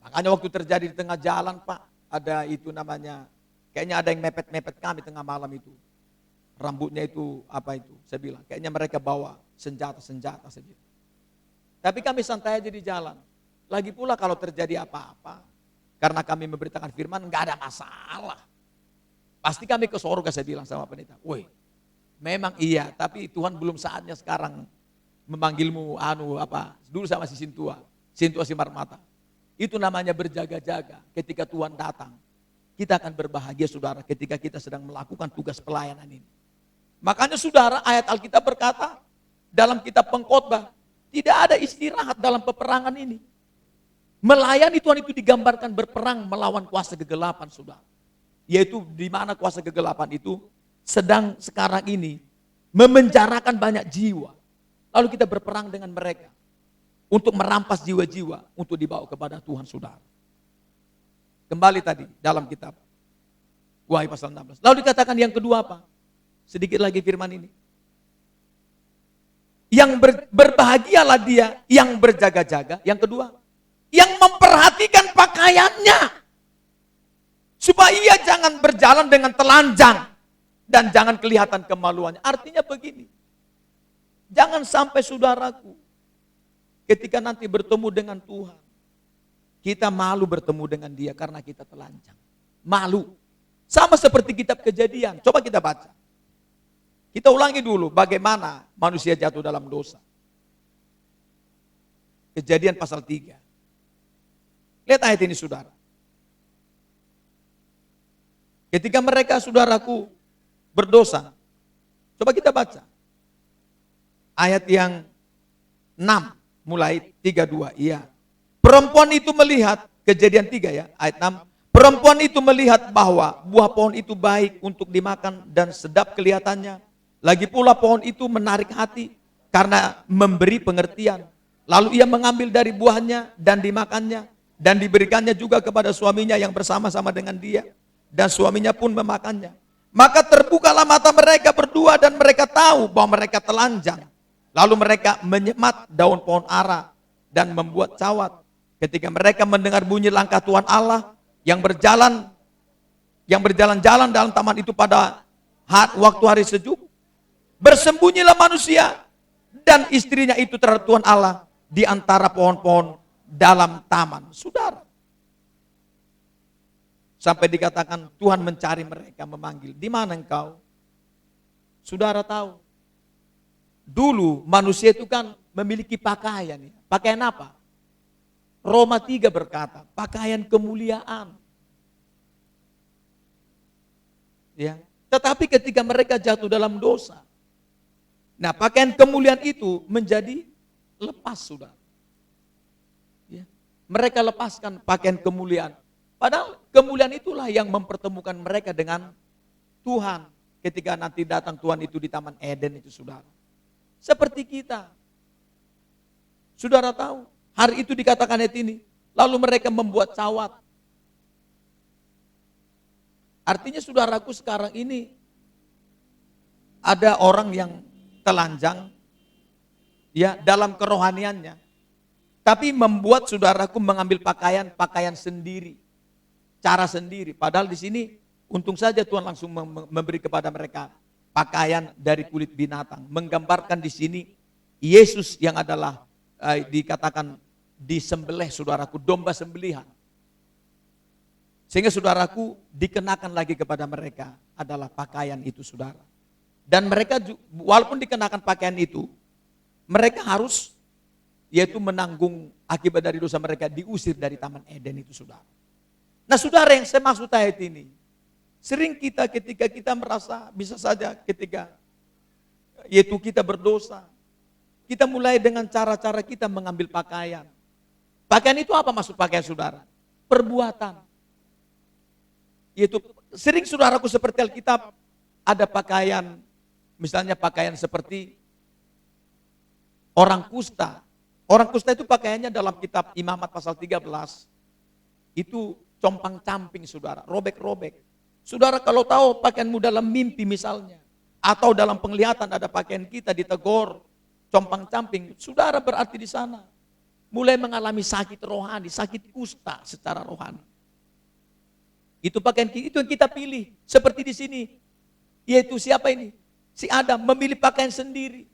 Makanya waktu terjadi di tengah jalan Pak, ada itu namanya, kayaknya ada yang mepet-mepet kami tengah malam itu. Rambutnya itu apa itu? Saya bilang, kayaknya mereka bawa senjata-senjata saya bilang. Tapi kami santai aja di jalan. Lagi pula kalau terjadi apa-apa, karena kami memberitakan firman, enggak ada masalah. Pasti kami ke surga saya bilang sama pendeta. Woi, memang iya, tapi Tuhan belum saatnya sekarang memanggilmu dulu sama si Sintua Simarmata. Itu namanya berjaga-jaga ketika Tuhan datang. Kita akan berbahagia saudara ketika kita sedang melakukan tugas pelayanan ini. Makanya saudara ayat Alkitab berkata dalam kitab Pengkhotbah, tidak ada istirahat dalam peperangan ini. Melayani Tuhan itu digambarkan berperang melawan kuasa kegelapan saudara. Yaitu di mana kuasa kegelapan itu sedang sekarang ini memenjarakan banyak jiwa. Lalu kita berperang dengan mereka untuk merampas jiwa-jiwa untuk dibawa kepada Tuhan saudara. Kembali tadi dalam kitab Wahyu pasal 16. Lalu dikatakan yang kedua apa? Sedikit lagi firman ini. Yang berbahagialah dia yang berjaga-jaga. Yang kedua, yang memperhatikan pakaiannya. Supaya ia jangan berjalan dengan telanjang. Dan jangan kelihatan kemaluannya. Artinya begini. Jangan sampai saudaraku. Ketika nanti bertemu dengan Tuhan. Kita malu bertemu dengan dia karena kita telanjang. Malu. Sama seperti kitab Kejadian. Coba kita baca. Kita ulangi dulu bagaimana manusia jatuh dalam dosa. Kejadian pasal 3. Lihat ayat ini saudara. Ketika mereka saudaraku berdosa. Coba kita baca. Ayat yang 6 mulai 32. Iya. Perempuan itu melihat, Kejadian 3 ya, ayat 6. Perempuan itu melihat bahwa buah pohon itu baik untuk dimakan dan sedap kelihatannya. Lagi pula pohon itu menarik hati karena memberi pengertian. Lalu ia mengambil dari buahnya dan dimakannya. Dan diberikannya juga kepada suaminya yang bersama-sama dengan dia. Dan suaminya pun memakannya. Maka terbukalah mata mereka berdua dan mereka tahu bahwa mereka telanjang. Lalu mereka menyemat daun pohon ara dan membuat cawat. Ketika mereka mendengar bunyi langkah Tuhan Allah yang berjalan-jalan dalam taman itu pada waktu hari sejuk, bersembunyilah manusia dan istrinya itu terhadap Tuhan Allah di antara pohon-pohon dalam taman. Saudara, sampai dikatakan Tuhan mencari mereka, memanggil. Di mana engkau? Saudara tahu, dulu manusia itu kan memiliki pakaian. Pakaian apa? Roma 3 berkata, pakaian kemuliaan. Ya. Tetapi ketika mereka jatuh dalam dosa, nah pakaian kemuliaan itu menjadi lepas, saudara. Ya. Mereka lepaskan pakaian kemuliaan. Padahal kemuliaan itulah yang mempertemukan mereka dengan Tuhan. Ketika nanti datang Tuhan itu di Taman Eden itu saudara. Seperti kita. Saudara tahu, hari itu dikatakan ayat ini. Lalu mereka membuat cawat. Artinya saudaraku sekarang ini ada orang yang telanjang ya dalam kerohaniannya. Tapi membuat saudaraku mengambil pakaian sendiri. Cara sendiri. Padahal di sini untung saja Tuhan langsung memberi kepada mereka pakaian dari kulit binatang. Menggambarkan di sini Yesus yang adalah dikatakan disembelih saudaraku, domba sembelihan. Sehingga saudaraku dikenakan lagi kepada mereka adalah pakaian itu saudara. Dan mereka walaupun dikenakan pakaian itu, mereka harus yaitu menanggung akibat dari dosa mereka, diusir dari Taman Eden itu saudara. Nah saudara, yang saya maksud ayat ini, sering kita ketika kita merasa bisa saja ketika yaitu kita berdosa, kita mulai dengan cara-cara kita mengambil pakaian. Pakaian itu apa maksud pakaian saudara? Perbuatan. Yaitu sering saudaraku seperti Alkitab ada pakaian, misalnya pakaian seperti orang kusta. Orang kusta itu pakaiannya dalam kitab Imamat pasal 13, itu compang-camping saudara, robek-robek. Saudara kalau tahu pakaianmu dalam mimpi misalnya, atau dalam penglihatan ada pakaian kita ditegur, compang-camping, saudara berarti di sana mulai mengalami sakit rohani, sakit kusta secara rohani. Itu pakaian itu yang kita pilih, seperti di sini, yaitu siapa ini? Si Adam memilih pakaian sendiri.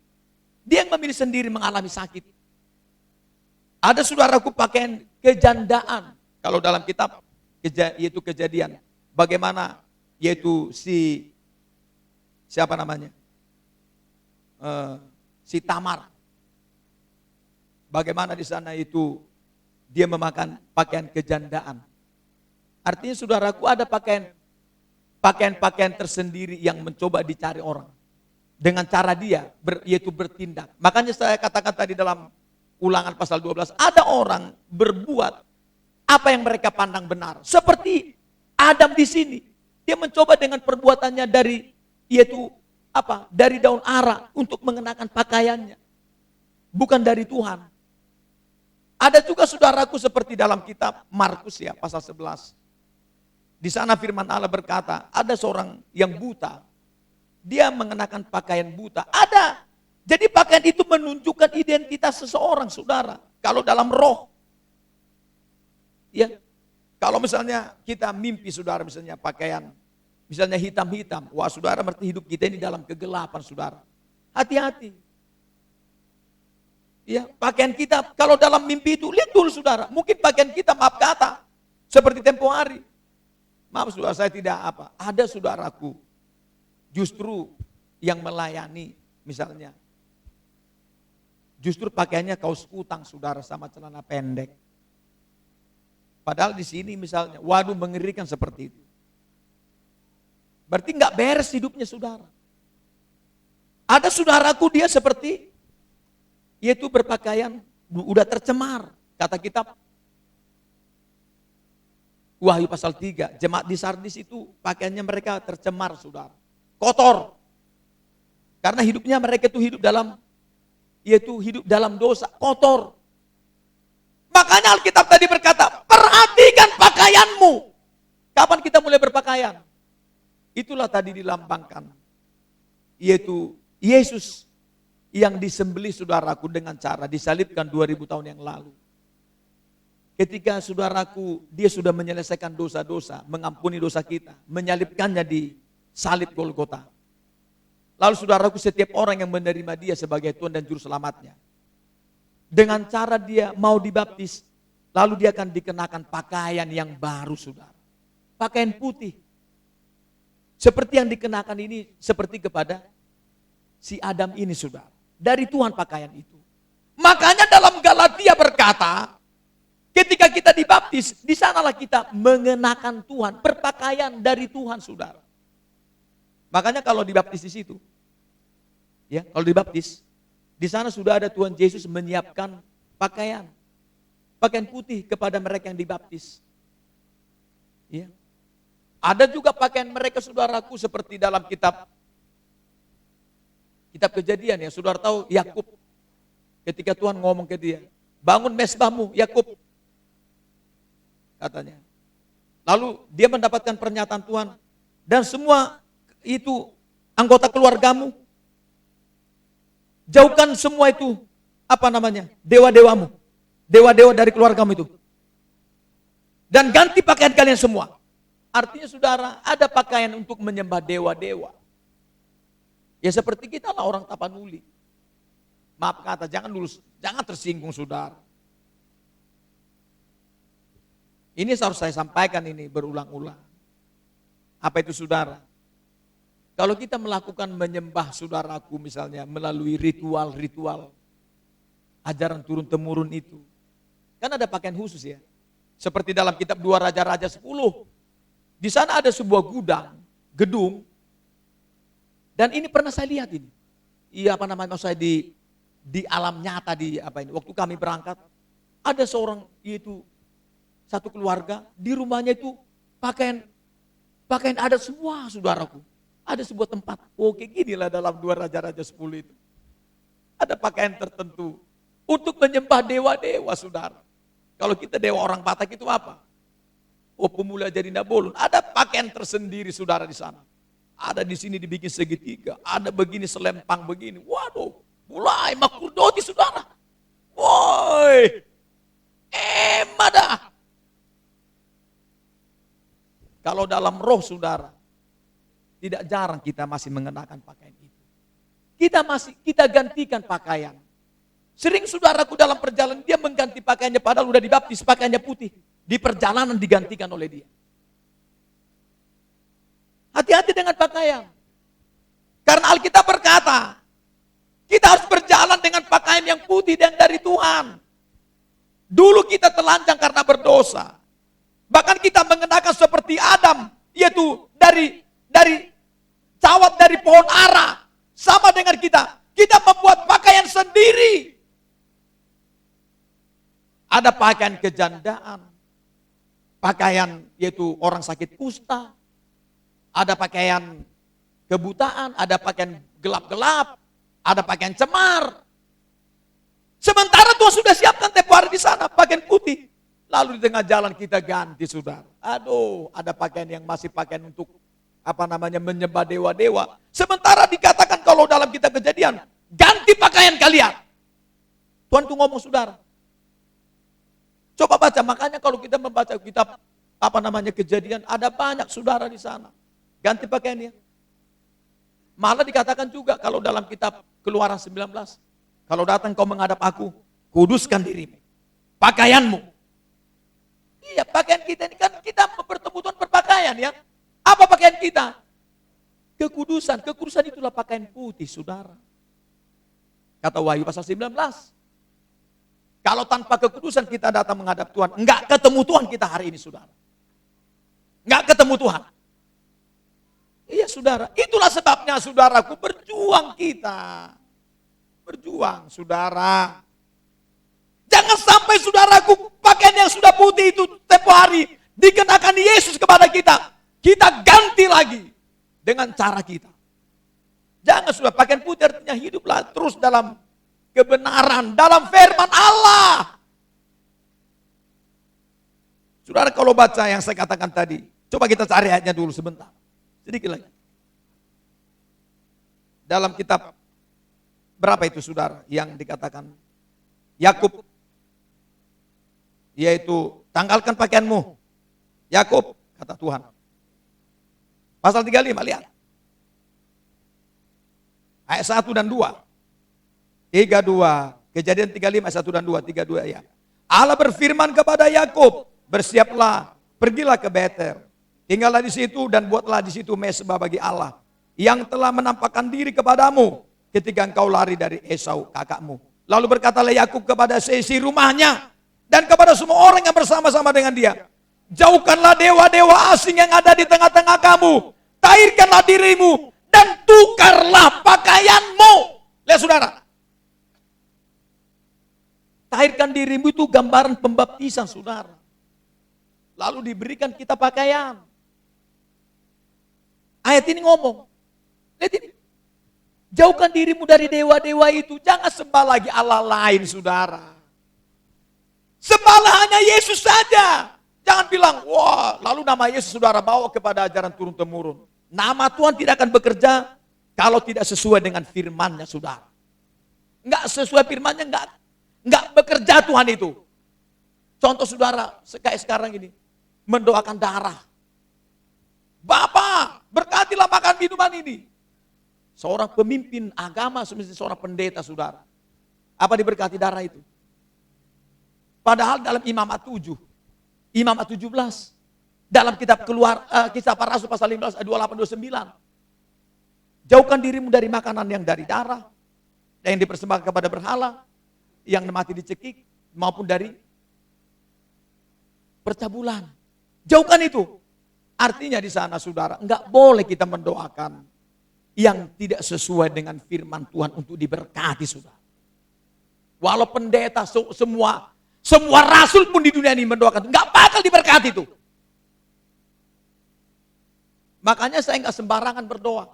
Dia yang memilih sendiri mengalami sakit. Ada saudaraku pakaian kejandaan. Kalau dalam kitab yaitu Kejadian, bagaimana yaitu siapa namanya? Si Tamar. Bagaimana di sana itu dia memakan pakaian kejandaan. Artinya saudaraku ada pakaian tersendiri yang mencoba dicari orang. Dengan cara dia yaitu bertindak. Makanya saya katakan tadi dalam Ulangan pasal 12, ada orang berbuat apa yang mereka pandang benar. Seperti Adam di sini. Dia mencoba dengan perbuatannya dari yaitu apa? Dari daun ara untuk mengenakan pakaiannya. Bukan dari Tuhan. Ada juga saudaraku seperti dalam kitab Markus ya, pasal 11. Di sana firman Allah berkata, ada seorang yang buta. Dia mengenakan pakaian buta. Ada. Jadi pakaian itu menunjukkan identitas seseorang, saudara. Kalau dalam roh. Ya. Kalau misalnya kita mimpi, saudara, misalnya pakaian, misalnya hitam-hitam. Wah, saudara, berarti hidup kita ini dalam kegelapan, saudara. Hati-hati. Ya, pakaian kita, kalau dalam mimpi itu, lihat dulu, saudara. Mungkin pakaian kita, maaf kata, seperti tempo hari. Maaf saudara, saya tidak apa. Ada saudaraku justru yang melayani misalnya. Justru pakaiannya kaos kutang saudara sama celana pendek. Padahal di sini misalnya, waduh mengerikan seperti itu. Berarti nggak beres hidupnya saudara. Ada saudaraku dia seperti, yaitu berpakaian udah tercemar. Kata kitab Wahyu pasal 3, jemaat di Sardis itu pakaiannya mereka tercemar saudara. Kotor. Karena hidupnya mereka itu hidup dalam dosa, kotor. Makanya Alkitab tadi berkata, perhatikan pakaianmu. Kapan kita mulai berpakaian? Itulah tadi dilambangkan. Yaitu Yesus yang disembelih saudaraku dengan cara disalibkan 2000 tahun yang lalu. Ketika saudaraku dia sudah menyelesaikan dosa-dosa, mengampuni dosa kita, menyalibkannya di salib Golgota. Lalu saudaraku setiap orang yang menerima dia sebagai Tuhan dan Juru Selamatnya, dengan cara dia mau dibaptis, lalu dia akan dikenakan pakaian yang baru saudara. Pakaian putih. Seperti yang dikenakan ini seperti kepada si Adam ini saudara. Dari Tuhan pakaian itu. Makanya dalam Galatia berkata, ketika kita dibaptis, di sanalah kita mengenakan Tuhan, berpakaian dari Tuhan saudara. Makanya kalau dibaptis di situ, ya kalau dibaptis, di sana sudah ada Tuhan Yesus menyiapkan pakaian putih kepada mereka yang dibaptis. Ya. Ada juga pakaian mereka saudaraku seperti dalam kitab Kejadian ya, saudara tahu Yakub ketika Tuhan ngomong ke dia, bangun mesbahmu Yakub, katanya. Lalu dia mendapatkan pernyataan Tuhan, dan semua itu anggota keluargamu, jauhkan semua itu, dewa-dewamu, dewa-dewa dari keluargamu itu, dan ganti pakaian kalian semua. Artinya saudara, ada pakaian untuk menyembah dewa-dewa. Ya seperti kita lah orang Tapanuli. Maaf kata, jangan tersinggung saudara. Ini harus saya sampaikan ini berulang-ulang. Apa itu saudara? Kalau kita melakukan menyembah saudaraku misalnya melalui ritual-ritual ajaran turun-temurun itu, kan ada pakaian khusus ya. Seperti dalam kitab 2 Raja-Raja 10. Di sana ada sebuah gedung. Dan ini pernah saya lihat ini. Iya maksud saya di alam nyata waktu kami berangkat, ada seorang yaitu satu keluarga di rumahnya itu pakaian adat semua saudaraku. Ada sebuah tempat, kayak gini lah dalam 2 Raja-Raja 10 itu. Ada pakaian tertentu untuk menyembah dewa-dewa saudara. Kalau kita dewa orang Batak itu apa? Pemula jadi Nabolun. Ada pakaian tersendiri saudara di sana. Ada di sini dibikin segitiga, ada begini selempang begini. Waduh, mulai makurdoti saudara. Woi, dah. Kalau dalam roh saudara, tidak jarang kita masih mengenakan pakaian itu. Kita gantikan pakaian. Sering saudaraku dalam perjalanan dia mengganti pakaiannya padahal udah dibaptis pakaiannya putih. Di perjalanan digantikan oleh dia. Hati-hati dengan pakaian. Karena Alkitab berkata, kita harus berjalan dengan pakaian yang putih dan dari Tuhan. Dulu kita telanjang karena berdosa. Bahkan kita mengenakan seperti Adam, yaitu dari cawat dari pohon ara. Sama dengan kita. Kita membuat pakaian sendiri. Ada pakaian kejandaan. Pakaian yaitu orang sakit kusta. Ada pakaian kebutaan, ada pakaian gelap-gelap, ada pakaian cemar. Sementara Tuhan sudah siapkan tempo hari di sana, pakaian putih. Lalu di tengah jalan kita ganti saudara. Aduh, ada pakaian yang masih pakaian untuk menyembah dewa-dewa. Sementara dikatakan kalau dalam kitab Kejadian, ganti pakaian kalian. Tuhan tuh ngomong saudara. Coba baca, makanya kalau kita membaca kitab Kejadian, ada banyak saudara di sana. Ganti pakaiannya. Malah dikatakan juga kalau dalam kitab Keluaran 19, kalau datang kau menghadap aku, kuduskan dirimu, pakaianmu. Iya, pakaian kita ini kan kita bertemu Tuhan berpakaian ya. Apa pakaian kita? Kekudusan. Kekudusan itulah pakaian putih, saudara. Kata Wahyu pasal 19. Kalau tanpa kekudusan kita datang menghadap Tuhan, enggak ketemu Tuhan kita hari ini, saudara. Enggak ketemu Tuhan. Iya, saudara. Itulah sebabnya, saudaraku, berjuang kita. Berjuang, saudara. Jangan sampai, saudaraku, pakaian yang sudah putih itu tempo hari dikenakan Yesus kepada kita. Kita ganti lagi dengan cara kita. Jangan, sudah pakaian putih artinya hiduplah terus dalam kebenaran, dalam firman Allah. Saudara, kalau baca yang saya katakan tadi, coba kita cari ayatnya dulu sebentar. Sedikit lagi. Dalam kitab berapa itu, saudara, yang dikatakan Yakub, yaitu tanggalkan pakaianmu, Yakub, kata Tuhan. Pasal 35, lihat. Ayat 1 dan 2. 32, Kejadian 35 ayat 1 dan 2, 32 ya. Allah berfirman kepada Yakub, bersiaplah, pergilah ke Betel. Tinggallah di situ dan buatlah di situ mezbah bagi Allah yang telah menampakkan diri kepadamu ketika engkau lari dari Esau kakakmu. Lalu berkatalah Yakub kepada seisi rumahnya dan kepada semua orang yang bersama-sama dengan dia, jauhkanlah dewa-dewa asing yang ada di tengah-tengah kamu, tahirkanlah dirimu dan tukarlah pakaianmu. Lihat, saudara, tahirkan dirimu itu gambaran pembaptisan, saudara. Lalu diberikan kita pakaian. Ayat ini ngomong, lihat ini, jauhkan dirimu dari dewa-dewa itu, jangan sembah lagi Allah lain, saudara. Sembahlah hanya Yesus saja. Jangan bilang, wah, lalu nama Yesus saudara bawa kepada ajaran turun-temurun. Nama Tuhan tidak akan bekerja kalau tidak sesuai dengan firman-Nya, saudara. Enggak sesuai firman-Nya, enggak bekerja Tuhan itu. Contoh, saudara, kayak sekarang ini, mendoakan darah. Bapak, berkatilah makan minuman ini. Seorang pemimpin agama, semestinya seorang pendeta, saudara. Apa diberkati darah itu? Padahal dalam Imamat 7, Imamat 17, dalam kitab Kisah Para Rasul pasal 15 ayat 28-29. Jauhkan dirimu dari makanan yang dari darah, yang dipersembahkan kepada berhala, yang mati dicekik, maupun dari percabulan. Jauhkan itu. Artinya di sana, saudara, enggak boleh kita mendoakan yang tidak sesuai dengan firman Tuhan untuk diberkati, saudara. Walau pendeta, semua rasul pun di dunia ini mendoakan, enggak bakal diberkati itu. Makanya saya enggak sembarangan berdoa.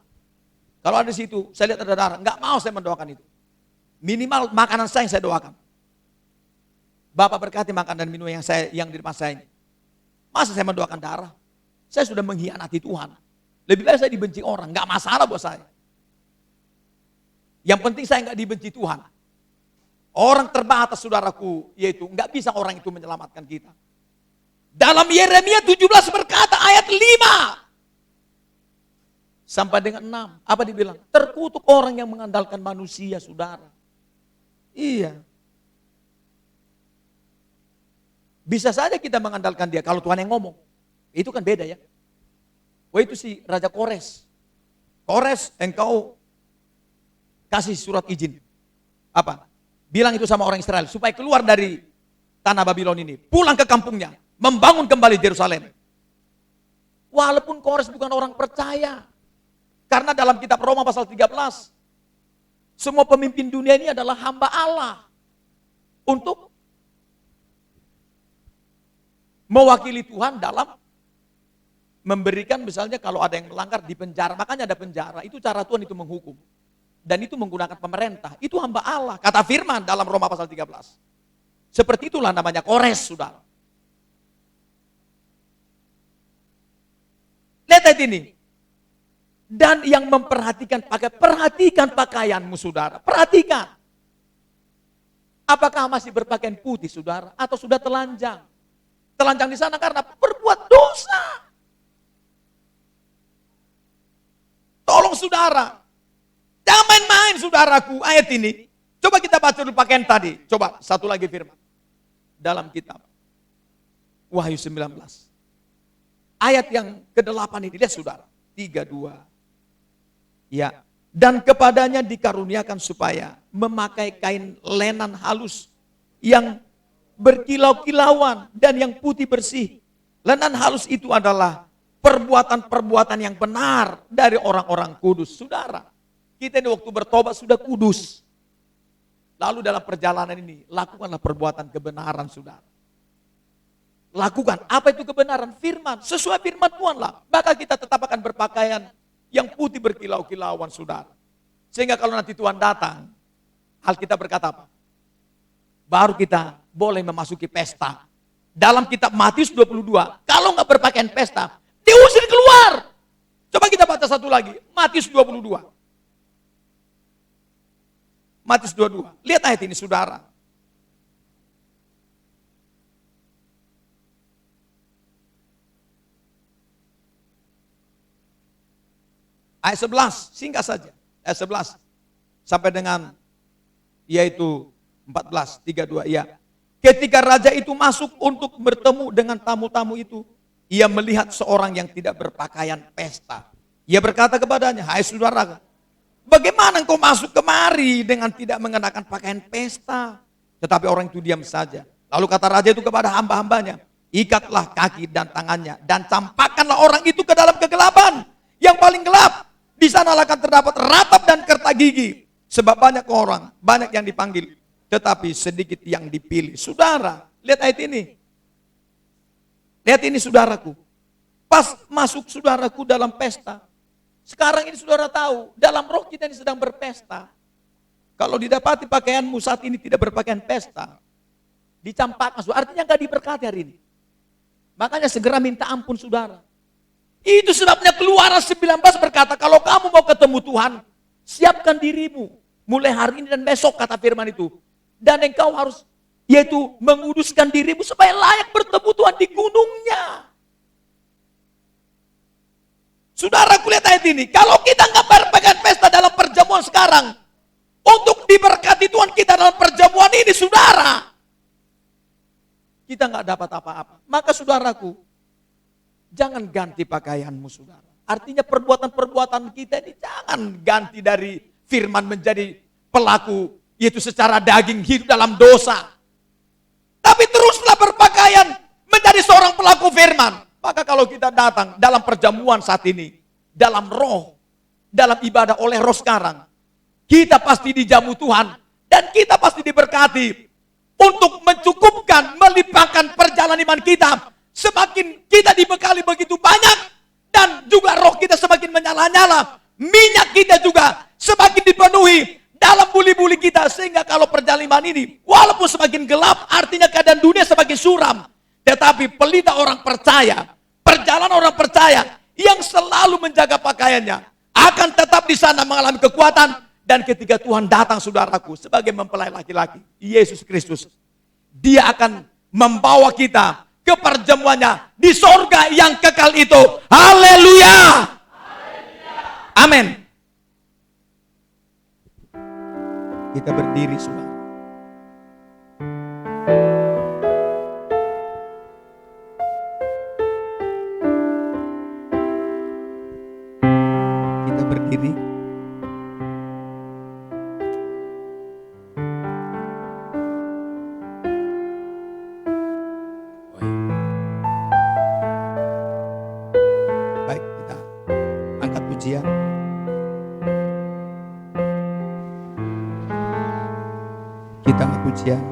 Kalau ada di situ, saya lihat ada darah, enggak mau saya mendoakan itu. Minimal makanan saya yang saya doakan. Bapak berkati makanan dan minum yang di depan saya ini. Masa saya mendoakan darah? Saya sudah mengkhianati Tuhan. Lebih baik saya dibenci orang, enggak masalah buat saya. Yang penting saya enggak dibenci Tuhan. Orang terbatas, saudaraku, yaitu enggak bisa orang itu menyelamatkan kita. Dalam Yeremia 17 berkata ayat 5 sampai dengan 6. Apa dibilang? Terkutuk orang yang mengandalkan manusia, saudara. Iya. Bisa saja kita mengandalkan dia kalau Tuhan yang ngomong. Itu kan beda ya. Wah, itu si Raja Kores. Kores, engkau kasih surat izin. Apa? Bilang itu sama orang Israel supaya keluar dari tanah Babylon ini. Pulang ke kampungnya. Membangun kembali Yerusalem. Walaupun Kores bukan orang percaya. Karena dalam kitab Roma pasal 13. Semua pemimpin dunia ini adalah hamba Allah. Untuk mewakili Tuhan dalam memberikan, misalnya kalau ada yang melanggar di penjara, makanya ada penjara, itu cara Tuhan itu menghukum. Dan itu menggunakan pemerintah, itu hamba Allah, kata firman dalam Roma pasal 13. Seperti itulah namanya Kores, saudara. Lihat ini. Dan yang memperhatikan perhatikan pakaianmu, saudara. Perhatikan. Apakah masih berpakaian putih, saudara, atau sudah telanjang? Telanjang di sana karena berbuat dosa. Tolong, saudara, jangan main-main, saudaraku, ayat ini. Coba kita baca dulu pakaian tadi. Coba satu lagi firman. Dalam kitab Wahyu 19. Ayat yang ke-8 ini, lihat saudara. 3, 2. Ya. Dan kepadanya dikaruniakan supaya memakai kain lenan halus yang berkilau-kilauan dan yang putih bersih. Lenan halus itu adalah perbuatan-perbuatan yang benar dari orang-orang kudus. Saudara, kita ini waktu bertobat sudah kudus. Lalu dalam perjalanan ini, lakukanlah perbuatan kebenaran, saudara. Lakukan, apa itu kebenaran? Firman, sesuai firman Tuhan lah. Maka kita tetap akan berpakaian yang putih berkilau-kilauan, saudara. Sehingga kalau nanti Tuhan datang, Alkitab berkata apa? Baru kita boleh memasuki pesta. Dalam kitab Matius 22, kalau nggak berpakaian pesta, diusir keluar. Coba kita baca satu lagi, Matius 22. Matius 22, lihat ayat ini saudara. Ayat 11, singkat saja. Ayat 11 sampai dengan yaitu 14, 32 ya. Ketika raja itu masuk untuk bertemu dengan tamu-tamu itu, ia melihat seorang yang tidak berpakaian pesta. Ia berkata kepadanya, "Hai saudara, bagaimana engkau masuk kemari dengan tidak mengenakan pakaian pesta?" Tetapi orang itu diam saja. Lalu kata raja itu kepada hamba-hambanya, "Ikatlah kaki dan tangannya dan campakkanlah orang itu ke dalam kegelapan yang paling gelap. Di sana akan terdapat ratap dan kerta gigi. Sebab banyak orang, banyak yang dipanggil, tetapi sedikit yang dipilih." Saudara, lihat ayat ini. Lihat ini saudaraku. Pas masuk saudaraku dalam pesta. Sekarang ini saudara tahu, dalam roh kita ini sedang berpesta. Kalau didapati pakaianmu saat ini tidak berpakaian pesta, dicampakkan, artinya gak diberkati hari ini. Makanya segera minta ampun saudara. Itu sebabnya Keluaran 19 berkata, kalau kamu mau ketemu Tuhan, siapkan dirimu. Mulai hari ini dan besok, kata firman itu. Dan engkau harus, yaitu menguduskan dirimu supaya layak bertemu Tuhan di gunungnya. Saudara, kulihat ayat ini. Kalau kita nggak berpakaian pesta dalam perjamuan sekarang, untuk diberkati Tuhan kita dalam perjamuan ini, saudara, kita nggak dapat apa-apa. Maka saudaraku, jangan ganti pakaianmu, saudara. Artinya perbuatan-perbuatan kita ini jangan ganti dari firman menjadi pelaku, yaitu secara daging hidup dalam dosa. Tapi teruslah berpakaian menjadi seorang pelaku firman. Maka kalau kita datang dalam perjamuan saat ini, dalam roh, dalam ibadah oleh roh sekarang, kita pasti dijamu Tuhan dan kita pasti diberkati untuk mencukupkan, melimpahkan perjalanan iman kita. Semakin kita dibekali begitu banyak dan juga roh kita semakin menyala-nyala, minyak kita juga semakin dipenuhi dalam buli-buli kita, sehingga kalau perjalanan ini walaupun semakin gelap, artinya keadaan dunia semakin suram, tetapi pelita orang percaya, perjalanan orang percaya yang selalu menjaga pakaiannya akan tetap di sana mengalami kekuatan. Dan ketika Tuhan datang, saudaraku, sebagai mempelai laki-laki, Yesus Kristus, Dia akan membawa kita ke perjamuannya di sorga yang kekal itu. Haleluya. Amin. Kita berdiri, saudara. Kita berdiri. Baik, kita angkat pujian. Kita angkat pujian.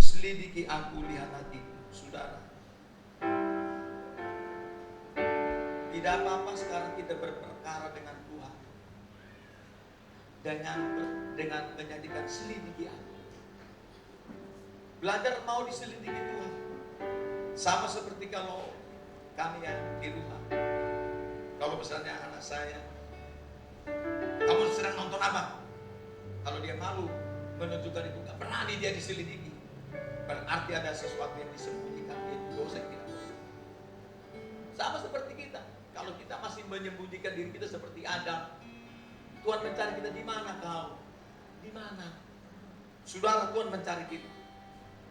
Selidiki aku, lihat hatiku, saudara. Tidak apa-apa sekarang kita berperkara dengan Tuhan. Dengan menjadikan selidiki aku. Belajar mau diselidiki Tuhan. Sama seperti kalau kami yang di rumah. Kalau misalnya anak saya, kamu sedang nonton apa? Kalau dia malu menunjukkan itu, gak berani dia diselidiki. Berarti ada sesuatu yang disembunyikan, yaitu dosa yang tidak boleh. Sama seperti kita. Kalau kita masih menyembunyikan diri kita seperti Adam, Tuhan mencari kita di mana kau? Di mana? Saudara, Tuhan mencari kita.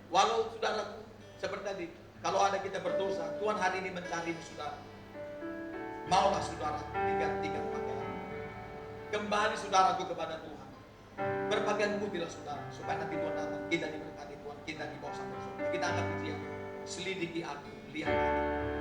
Walau saudara seperti tadi, kalau ada kita berdosa, Tuhan hari ini mencari saudara. Maulah saudara digantikan pakaian. Kembali saudaraku kepada Tuhan. Berpakaian putihlah saudara, supaya nanti Tuhan datang, kita diberkati Tuhan, kita dibawa sampai surga. Kita angkat pujian, selidiki aku, lihat aku.